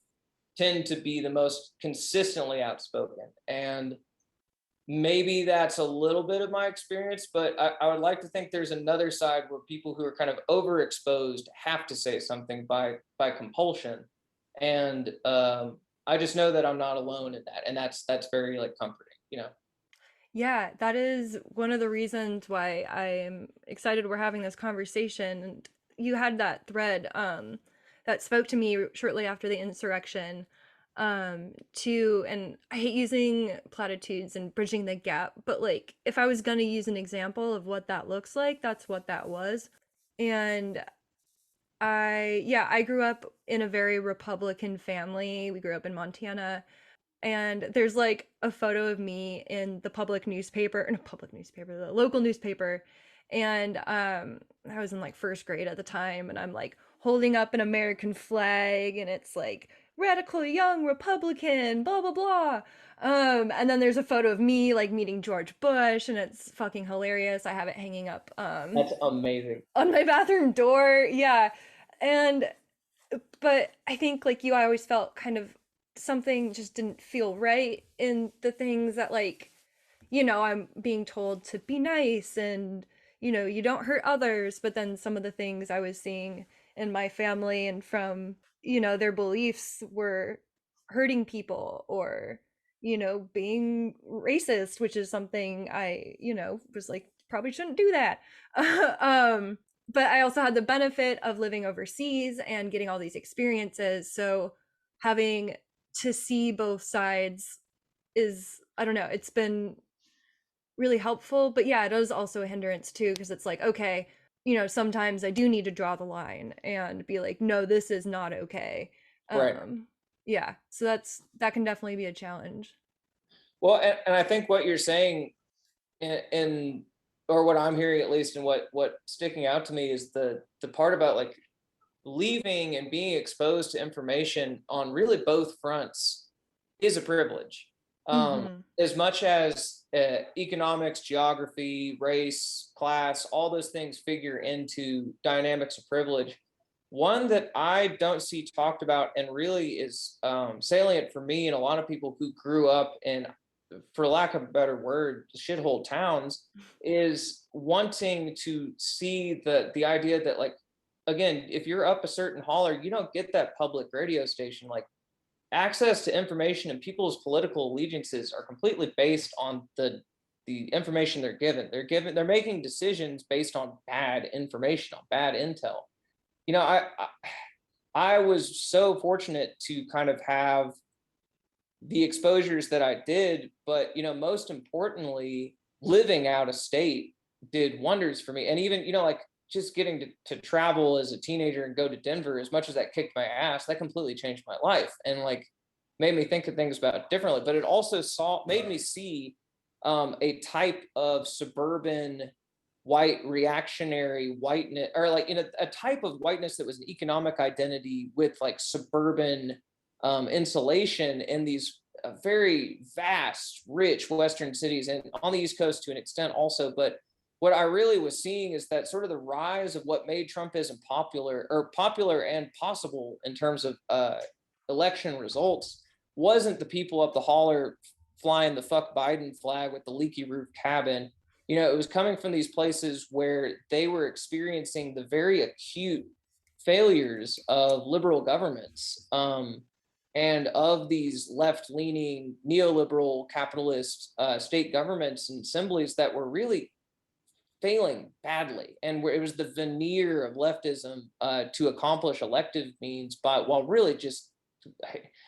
tend to be the most consistently outspoken. And maybe that's a little bit of my experience, but I would like to think there's another side where people who are kind of overexposed have to say something by compulsion. And I just know that I'm not alone in that. And that's very like comforting. Yeah, that is one of the reasons why I'm excited we're having this conversation. And you had that thread that spoke to me shortly after the insurrection, to, and I hate using platitudes and bridging the gap, but like if I was going to use an example of what that looks like, that's what that was. And yeah, I grew up in a very Republican family. We grew up in Montana, and there's like a photo of me in the public newspaper, no, public newspaper, the local newspaper. And I was in like first grade at the time, and I'm like holding up an American flag, and it's like radical young Republican, blah blah blah. And then there's a photo of me like meeting George Bush, and it's fucking hilarious. I have it hanging up That's amazing. on my bathroom door. Yeah. And but I think like you, I always felt kind of something just didn't feel right in the things that, like, I'm being told to be nice and, you don't hurt others. But then some of the things I was seeing in my family and from, their beliefs were hurting people, or, being racist, which is something I, was like, probably shouldn't do that. um, but I also had the benefit of living overseas and getting all these experiences. So having to see both sides is, I don't know, it's been really helpful. But yeah, it is also a hindrance too, because it's like, okay, sometimes I do need to draw the line and be like, no, this is not okay. Right. Yeah, so that can definitely be a challenge. Well, and I think what you're saying in or what I'm hearing at least, and what sticking out to me is the part about like leaving and being exposed to information on really both fronts is a privilege. Mm-hmm. As much as economics, geography, race, class, all those things figure into dynamics of privilege, one that I don't see talked about and really is salient for me and a lot of people who grew up in, for lack of a better word, shithole towns, is wanting to see the idea that, like, again, if you're up a certain holler, you don't get that public radio station. Like, access to information and people's political allegiances are completely based on the information they're making decisions based on bad information, on bad intel. I was so fortunate to kind of have the exposures that I did, but most importantly, living out of state did wonders for me. And even, like, just getting to travel as a teenager and go to Denver, as much as that kicked my ass, that completely changed my life and like made me think of things about it differently. But it also made me see a type of suburban white reactionary whiteness, or like a type of whiteness that was an economic identity with like suburban insulation in these very vast, rich Western cities, and on the East Coast to an extent also. But what I really was seeing is that sort of the rise of what made Trumpism popular and possible in terms of election results wasn't the people up the holler flying the fuck Biden flag with the leaky roof cabin. It was coming from these places where they were experiencing the very acute failures of liberal governments, and of these left-leaning neoliberal capitalist state governments and assemblies that were really failing badly, and where it was the veneer of leftism to accomplish elective means, but while really just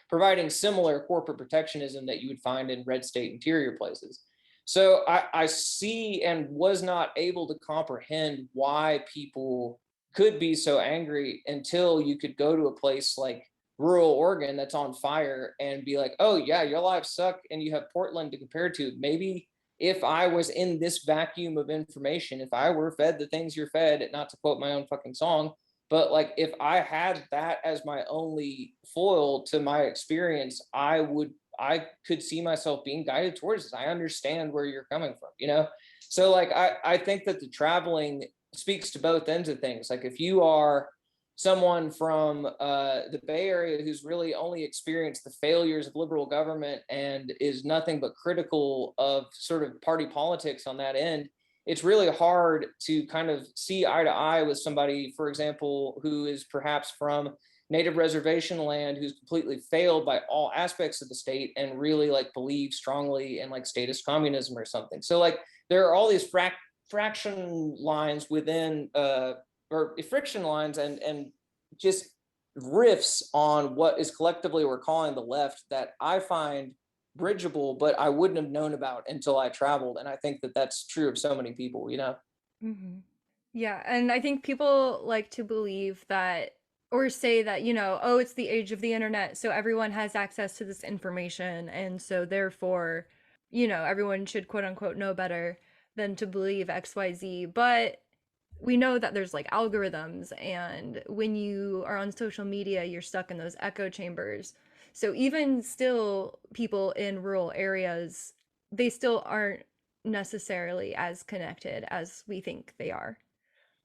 providing similar corporate protectionism that you would find in red state interior places. So I see and was not able to comprehend why people could be so angry until you could go to a place like rural Oregon that's on fire and be like, oh yeah, your lives suck, and you have Portland to compare to. Maybe if I was in this vacuum of information, if I were fed the things you're fed, not to quote my own fucking song, but like if I had that as my only foil to my experience, I could see myself being guided towards this. I understand where you're coming from. So like I think that the traveling speaks to both ends of things. Like if you are someone from the Bay Area who's really only experienced the failures of liberal government and is nothing but critical of sort of party politics on that end, it's really hard to kind of see eye to eye with somebody, for example, who is perhaps from native reservation land, who's completely failed by all aspects of the state and really like believes strongly in like statist communism or something. So like there are all these fraction lines within or friction lines and just riffs on what is collectively we're calling the left that I find bridgeable, but I wouldn't have known about until I traveled. And I think that that's true of so many people. Mm-hmm. Yeah, and I think people like to believe that or say that, oh, it's the age of the internet, so everyone has access to this information, and so therefore, everyone should quote unquote know better than to believe XYZ. But we know that there's like algorithms, and when you are on social media, you're stuck in those echo chambers. So even still, people in rural areas, they still aren't necessarily as connected as we think they are.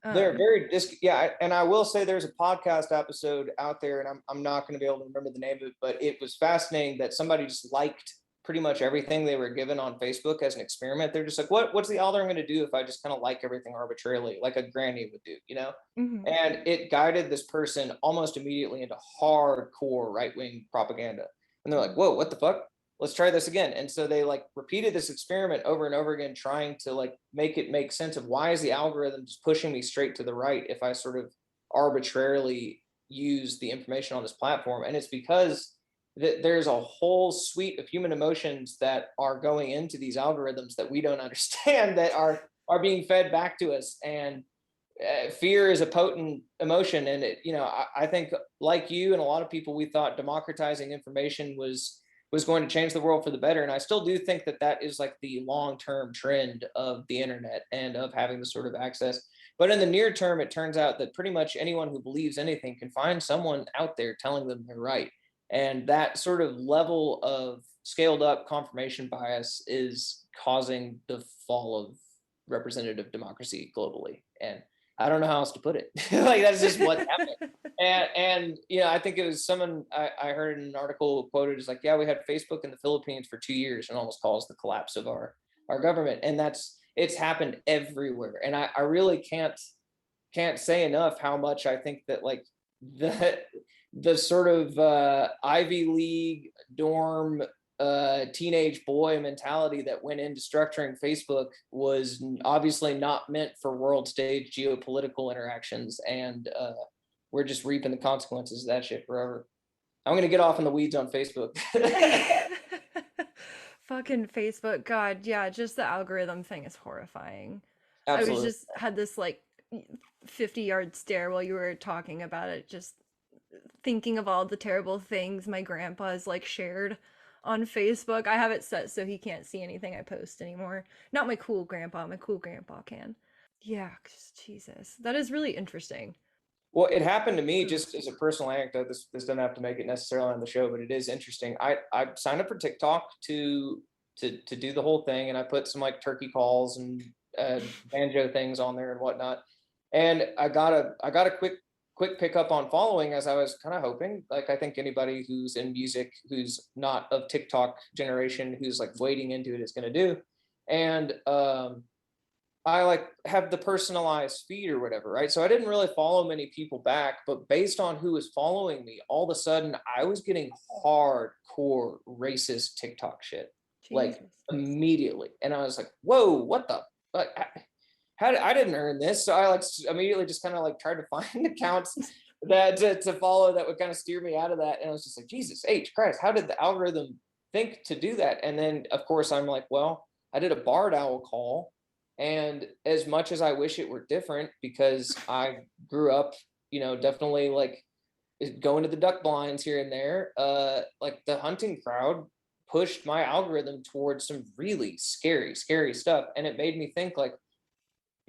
They're Um, very yeah, and I will say there's a podcast episode out there, and I'm not going to be able to remember the name of it, but it was fascinating that somebody just liked pretty much everything they were given on Facebook as an experiment. They're just like, what's the algorithm going to do if I just kind of like everything arbitrarily, like a granny would do? mhm. And it guided this person almost immediately into hardcore right wing propaganda, and they're like, whoa, what the fuck? Let's try this again. And so they like repeated this experiment over and over again, trying to like make it make sense of why is the algorithm just pushing me straight to the right if I sort of arbitrarily use the information on this platform. And it's because there's a whole suite of human emotions that are going into these algorithms that we don't understand, that are being fed back to us. And fear is a potent emotion, and I think like you and a lot of people, we thought democratizing information was going to change the world for the better. And I still do think that that is like the long-term trend of the internet and of having this sort of access. But in the near term, it turns out that pretty much anyone who believes anything can find someone out there telling them they're right. And that sort of level of scaled up confirmation bias is causing the fall of representative democracy globally. And I don't know how else to put it. Like that's just what's happening. And I think it was someone I heard in an article quoted as like, yeah, we had Facebook in the Philippines for 2 years and almost caused the collapse of our government. And it's happened everywhere. And I really can't say enough how much I think that like the sort of Ivy League dorm teenage boy mentality that went into structuring Facebook was obviously not meant for world stage geopolitical interactions, and we're just reaping the consequences of that shit forever. I'm gonna get off in the weeds on Facebook. Fucking Facebook. God, yeah, just the algorithm thing is horrifying. I was Absolutely. just had this like 50-yard stare while you were talking about it, just thinking of all the terrible things my grandpa's like shared on Facebook. I have it set so he can't see anything I post anymore. Not my cool grandpa, my cool grandpa can. Yeah, Jesus. That is really interesting. Well, it happened to me Oof. just as a personal anecdote. This doesn't have to make it necessarily on the show, but it is interesting. I signed up for TikTok to do the whole thing, and I put some like turkey calls and banjo things on there and whatnot. And I got a quick quick pickup on following, as I was kind of hoping. Like I think anybody who's in music who's not of TikTok generation who's like wading into it is going to do. And I like have the personalized feed or whatever, right? So I didn't really follow many people back, but based on who was following me, all of a sudden I was getting hardcore racist TikTok shit, like Jesus. immediately. And I was like, whoa, what the like how did, I didn't earn this. So I like immediately just kind of like tried to find accounts that to follow that would kind of steer me out of that. And I was just like, Jesus H Christ, how did the algorithm think to do that? And then of course I'm like, well, I did a barred owl call, and as much as I wish it were different, because I grew up, definitely like going to the duck blinds here and there, like the hunting crowd pushed my algorithm towards some really scary, scary stuff. And it made me think like,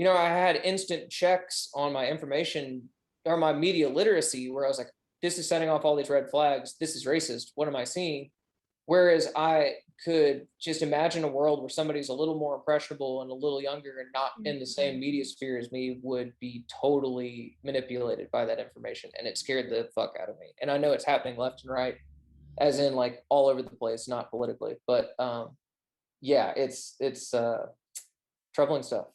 I had instant checks on my information or my media literacy where I was like, this is setting off all these red flags. This is racist. What am I seeing? Whereas I could just imagine a world where somebody's a little more impressionable and a little younger and not in the same Mhm. media sphere as me would be totally manipulated by that information. And it scared the fuck out of me. And I know it's happening left and right, as in like all over the place, not politically. But yeah, it's troubling stuff.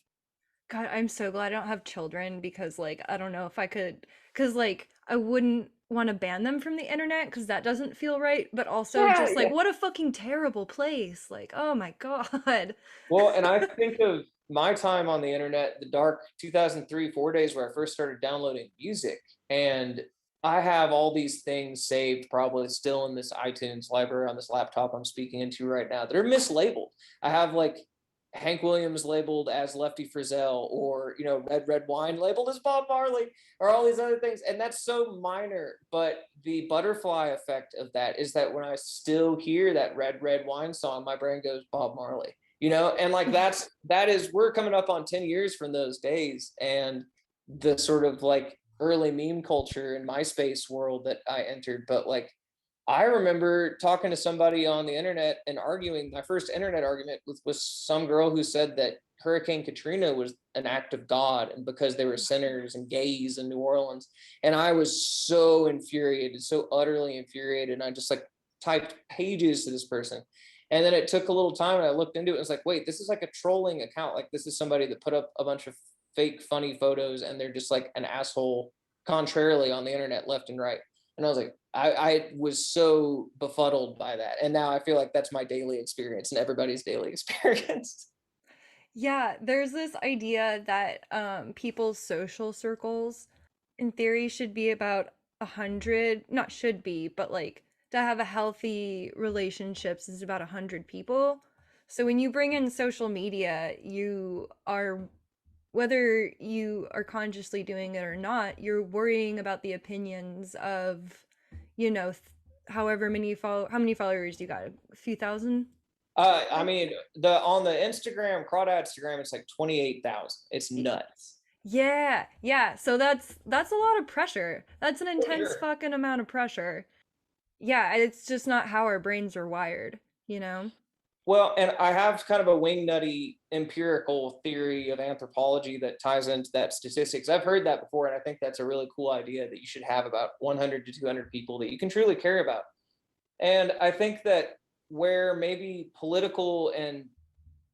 God, I'm so glad I don't have children because, like, I don't know if I could, because, like, I wouldn't want to ban them from the internet because that doesn't feel right. But also, Yeah, just like, yeah. what a fucking terrible place. Like, oh my God. Well, and I think of my time on the internet, the dark 2003, 4 days where I first started downloading music. And I have all these things saved, probably still in this iTunes library on this laptop I'm speaking into right now, that are mislabeled. I have like Hank Williams labeled as Lefty Frizzell, or, Red Wine labeled as Bob Marley, or all these other things. And that's so minor. But the butterfly effect of that is that when I still hear that Red Wine song, my brain goes Bob Marley, and like that is we're coming up on 10 years from those days. And the sort of like early meme culture and MySpace world that I entered. But like I remember talking to somebody on the internet and arguing. My first internet argument was some girl who said that Hurricane Katrina was an act of God, and because they were sinners and gays in New Orleans. And I was so infuriated, so utterly infuriated. And I just like typed pages to this person. And then it took a little time and I looked into it and was like, wait, this is like a trolling account. Like this is somebody that put up a bunch of fake funny photos and they're just like an asshole contrarily on the internet left and right. And I was like, I was so befuddled by that. And now I feel like that's my daily experience and everybody's daily experience. Yeah, there's this idea that people's social circles, in theory, should be about 100, not should be, but like to have a healthy relationships is about 100 people. So when you bring in social media, you are, whether you are consciously doing it or not, you're worrying about the opinions of, you know, however many follow, how many followers you got? A few thousand? I mean, the on the Instagram, crawdad Instagram, it's like 28,000. It's nuts. Yeah, yeah. So that's a lot of pressure. That's an For intense sure. fucking amount of pressure. Yeah, it's just not how our brains are wired, you know? Well, and I have kind of a wing nutty empirical theory of anthropology that ties into that statistics. I've heard that before, and I think that's a really cool idea that you should have about 100 to 200 people that you can truly care about. And I think that where maybe political and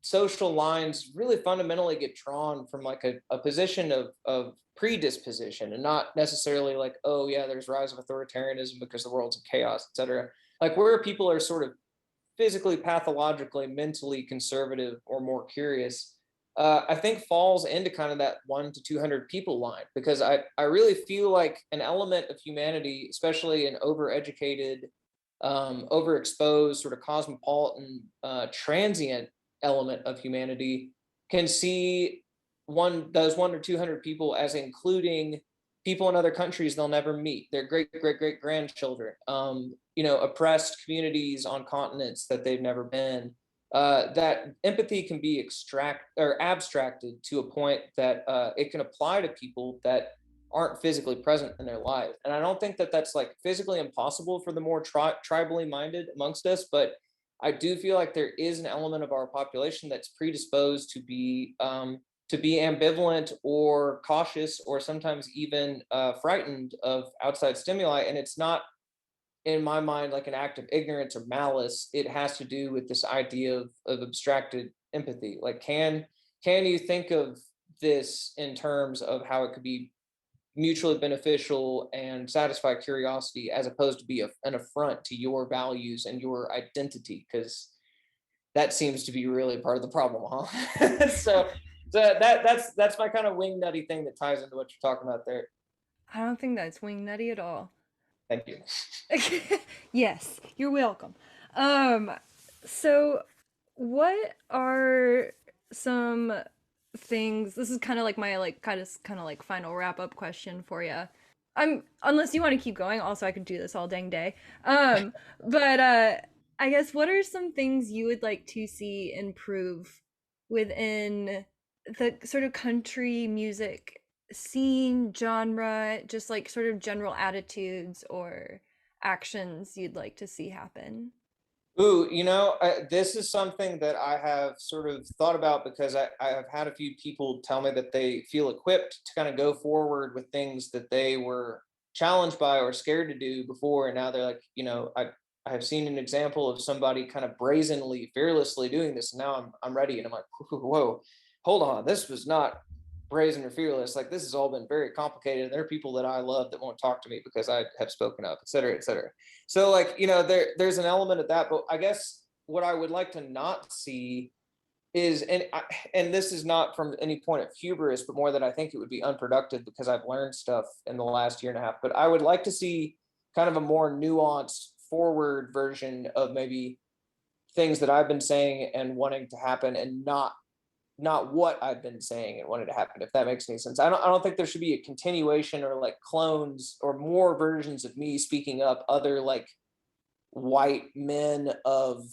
social lines really fundamentally get drawn from like a position of predisposition, and not necessarily like, oh yeah, there's rise of authoritarianism because the world's in chaos, etc. Like where people are sort of physically, pathologically, mentally conservative or more curious, I think falls into kind of that 1 to 200 people line, because I really feel like an element of humanity, especially an overeducated, overexposed, sort of cosmopolitan, transient element of humanity, can see those 1 or 200 people as including people in other countries they'll never meet, their great great great grandchildren, oppressed communities on continents that they've never been. That empathy can be abstracted to a point that it can apply to people that aren't physically present in their life. And I don't think that that's like physically impossible for the more tribally minded amongst us, but I do feel like there is an element of our population that's predisposed to be to be ambivalent or cautious or sometimes even frightened of outside stimuli. And it's not, in my mind, like an act of ignorance or malice. It has to do with this idea of abstracted empathy. Like, can you think of this in terms of how it could be mutually beneficial and satisfy curiosity, as opposed to be an affront to your values and your identity? Because that seems to be really part of the problem, huh? So that's my kind of wing nutty thing that ties into what you're talking about there. I don't think that's wing nutty at all. Thank you. Yes, you're welcome. Um, so what are some things? This is kind of like my like kind of like final wrap up question for you. I'm unless you want to keep going. Also, I could do this all dang day. But I guess what are some things you would like to see improve within the sort of country music scene genre, just like sort of general attitudes or actions you'd like to see happen? Ooh, this is something that I have sort of thought about, because I have had a few people tell me that they feel equipped to kind of go forward with things that they were challenged by or scared to do before. And now they're like, I have seen an example of somebody kind of brazenly, fearlessly doing this. And now I'm ready. And I'm like, whoa, hold on. This was not brazen or fearless. Like, this has all been very complicated. And there are people that I love that won't talk to me because I have spoken up, et cetera, et cetera. So, like, there's an element of that. But I guess what I would like to not see is, and this is not from any point of hubris, but more that I think it would be unproductive because I've learned stuff in the last year and a half. But I would like to see kind of a more nuanced forward version of maybe things that I've been saying and wanting to happen, and not what I've been saying and wanted to happen, if that makes any sense. I don't think there should be a continuation or like clones or more versions of me speaking up, other like white men of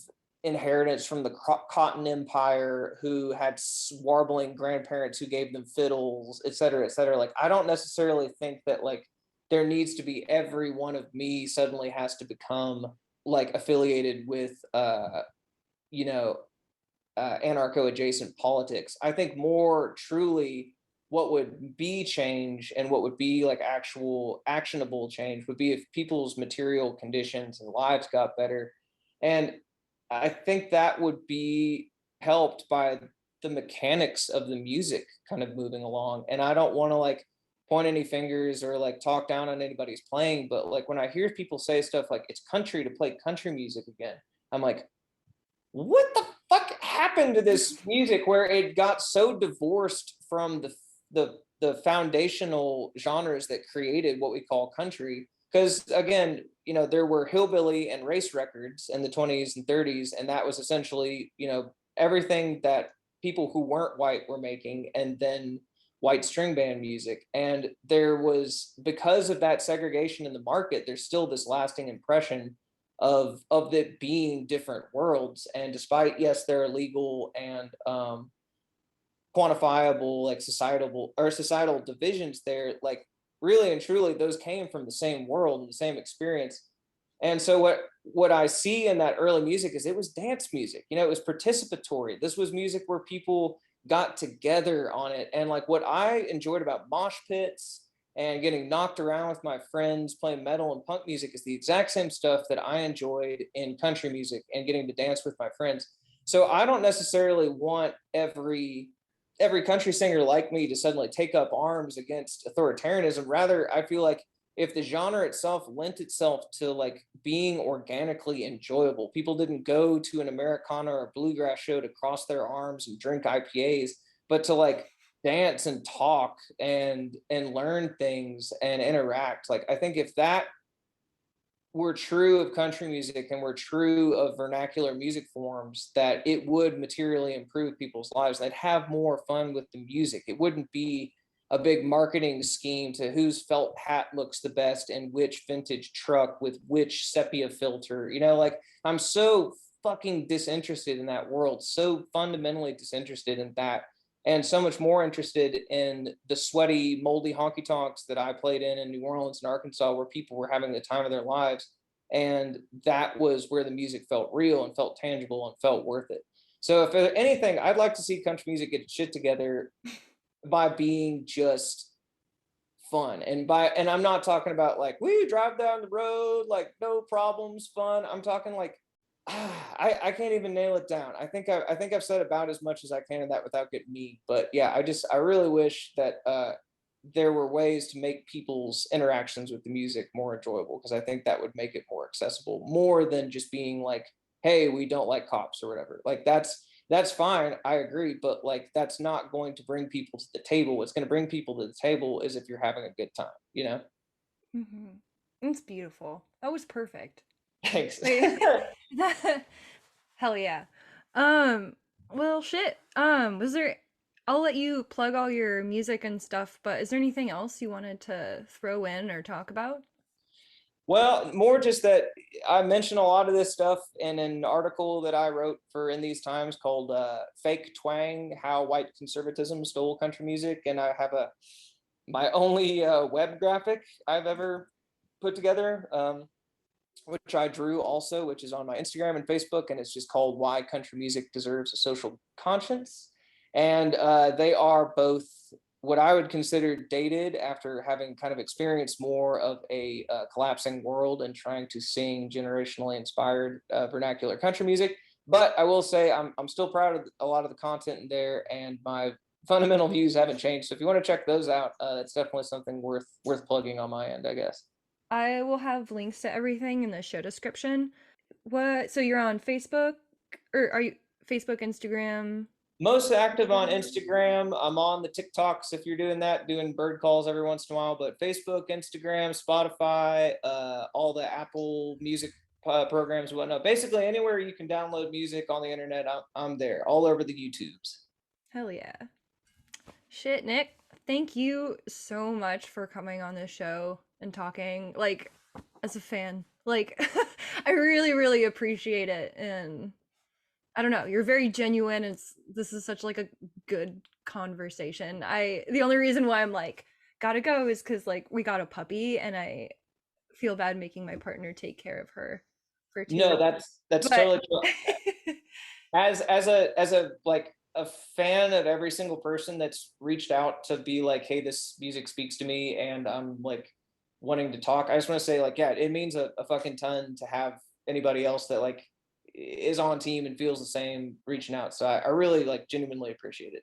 inheritance from the Cotton Empire who had warbling grandparents who gave them fiddles, et cetera, et cetera. Like, I don't necessarily think that like there needs to be every one of me suddenly has to become like affiliated with you know anarcho adjacent politics. I think more truly what would be change and what would be like actual actionable change would be if people's material conditions and lives got better. And I think that would be helped by the mechanics of the music kind of moving along. And I don't want to like point any fingers or like talk down on anybody's playing, but like when I hear people say stuff like it's country to play country music again, I'm like, what the fuck happened to this music where it got so divorced from the foundational genres that created what we call country? Because again, there were hillbilly and race records in the 20s and 30s, and that was essentially, everything that people who weren't white were making, and then white string band music. And there was, because of that segregation in the market, there's still this lasting impression of it being different worlds. And despite, yes, they're illegal and quantifiable like societal divisions, there, like, really and truly those came from the same world and the same experience. And so what I see in that early music is it was dance music. It was participatory. This was music where people got together on it. And like what I enjoyed about mosh pits and getting knocked around with my friends playing metal and punk music is the exact same stuff that I enjoyed in country music and getting to dance with my friends. So I don't necessarily want every country singer like me to suddenly take up arms against authoritarianism. Rather, I feel like if the genre itself lent itself to like being organically enjoyable, people didn't go to an Americana or bluegrass show to cross their arms and drink IPAs, but to like dance and talk and learn things and interact. Like, I think if that were true of country music and were true of vernacular music forms, that it would materially improve people's lives. They'd have more fun with the music. It wouldn't be a big marketing scheme to whose felt hat looks the best and which vintage truck with which sepia filter. Like, I'm so fucking disinterested in that world, so fundamentally disinterested in that, and so much more interested in the sweaty, moldy honky tonks that I played in New Orleans and Arkansas, where people were having the time of their lives. And that was where the music felt real and felt tangible and felt worth it. So, if anything, I'd like to see country music get shit together by being just fun. And I'm not talking about like we drive down the road like no problems fun. I'm talking like I can't even nail it down. I think I've said about as much as I can in that without getting mean. But yeah, I really wish that there were ways to make people's interactions with the music more enjoyable, because I think that would make it more accessible, more than just being like, hey, we don't like cops or whatever. Like that's fine. I agree, but like that's not going to bring people to the table. What's going to bring people to the table is if you're having a good time, you know? Mm-hmm. It's beautiful. That was perfect. Thanks. Like, that, hell yeah. Um, well, shit. Was there? I'll let you plug all your music and stuff, but is there anything else you wanted to throw in or talk about? Well, more just that I mentioned a lot of this stuff in an article that I wrote for In These Times called "Fake Twang: How White Conservatism Stole Country Music," and I have a my only web graphic I've ever put together, which I drew also, which is on my Instagram and Facebook, and it's just called "Why Country Music Deserves a Social Conscience." And they are both what I would consider dated after having kind of experienced more of a collapsing world and trying to sing generationally inspired vernacular country music. But I will say I'm still proud of a lot of the content in there, and my fundamental views haven't changed. So if you want to check those out, it's definitely something worth plugging on my end, I guess. I will have links to everything in the show description. What? So you're on Facebook, or are you Facebook, Instagram? Most active on Instagram. I'm on the TikToks if you're doing that, doing bird calls every once in a while. But Facebook, Instagram, Spotify, all the Apple Music programs, whatnot. Basically, anywhere you can download music on the internet, I'm there. All over the YouTubes. Hell yeah. Shit, Nick. Thank you so much for coming on this show and talking. Like, as a fan, like, I really, really appreciate it. And I don't know, you're very genuine. It's this is such like a good conversation. The only reason why I'm like gotta go is because like we got a puppy and I feel bad making my partner take care of her for too No, long. that's But totally true. As a like a fan of every single person that's reached out to be like, hey, this music speaks to me, and I'm like wanting to talk. I just want to say, like, yeah, it means a fucking ton to have anybody else that like is on team and feels the same reaching out. So I really like genuinely appreciate it.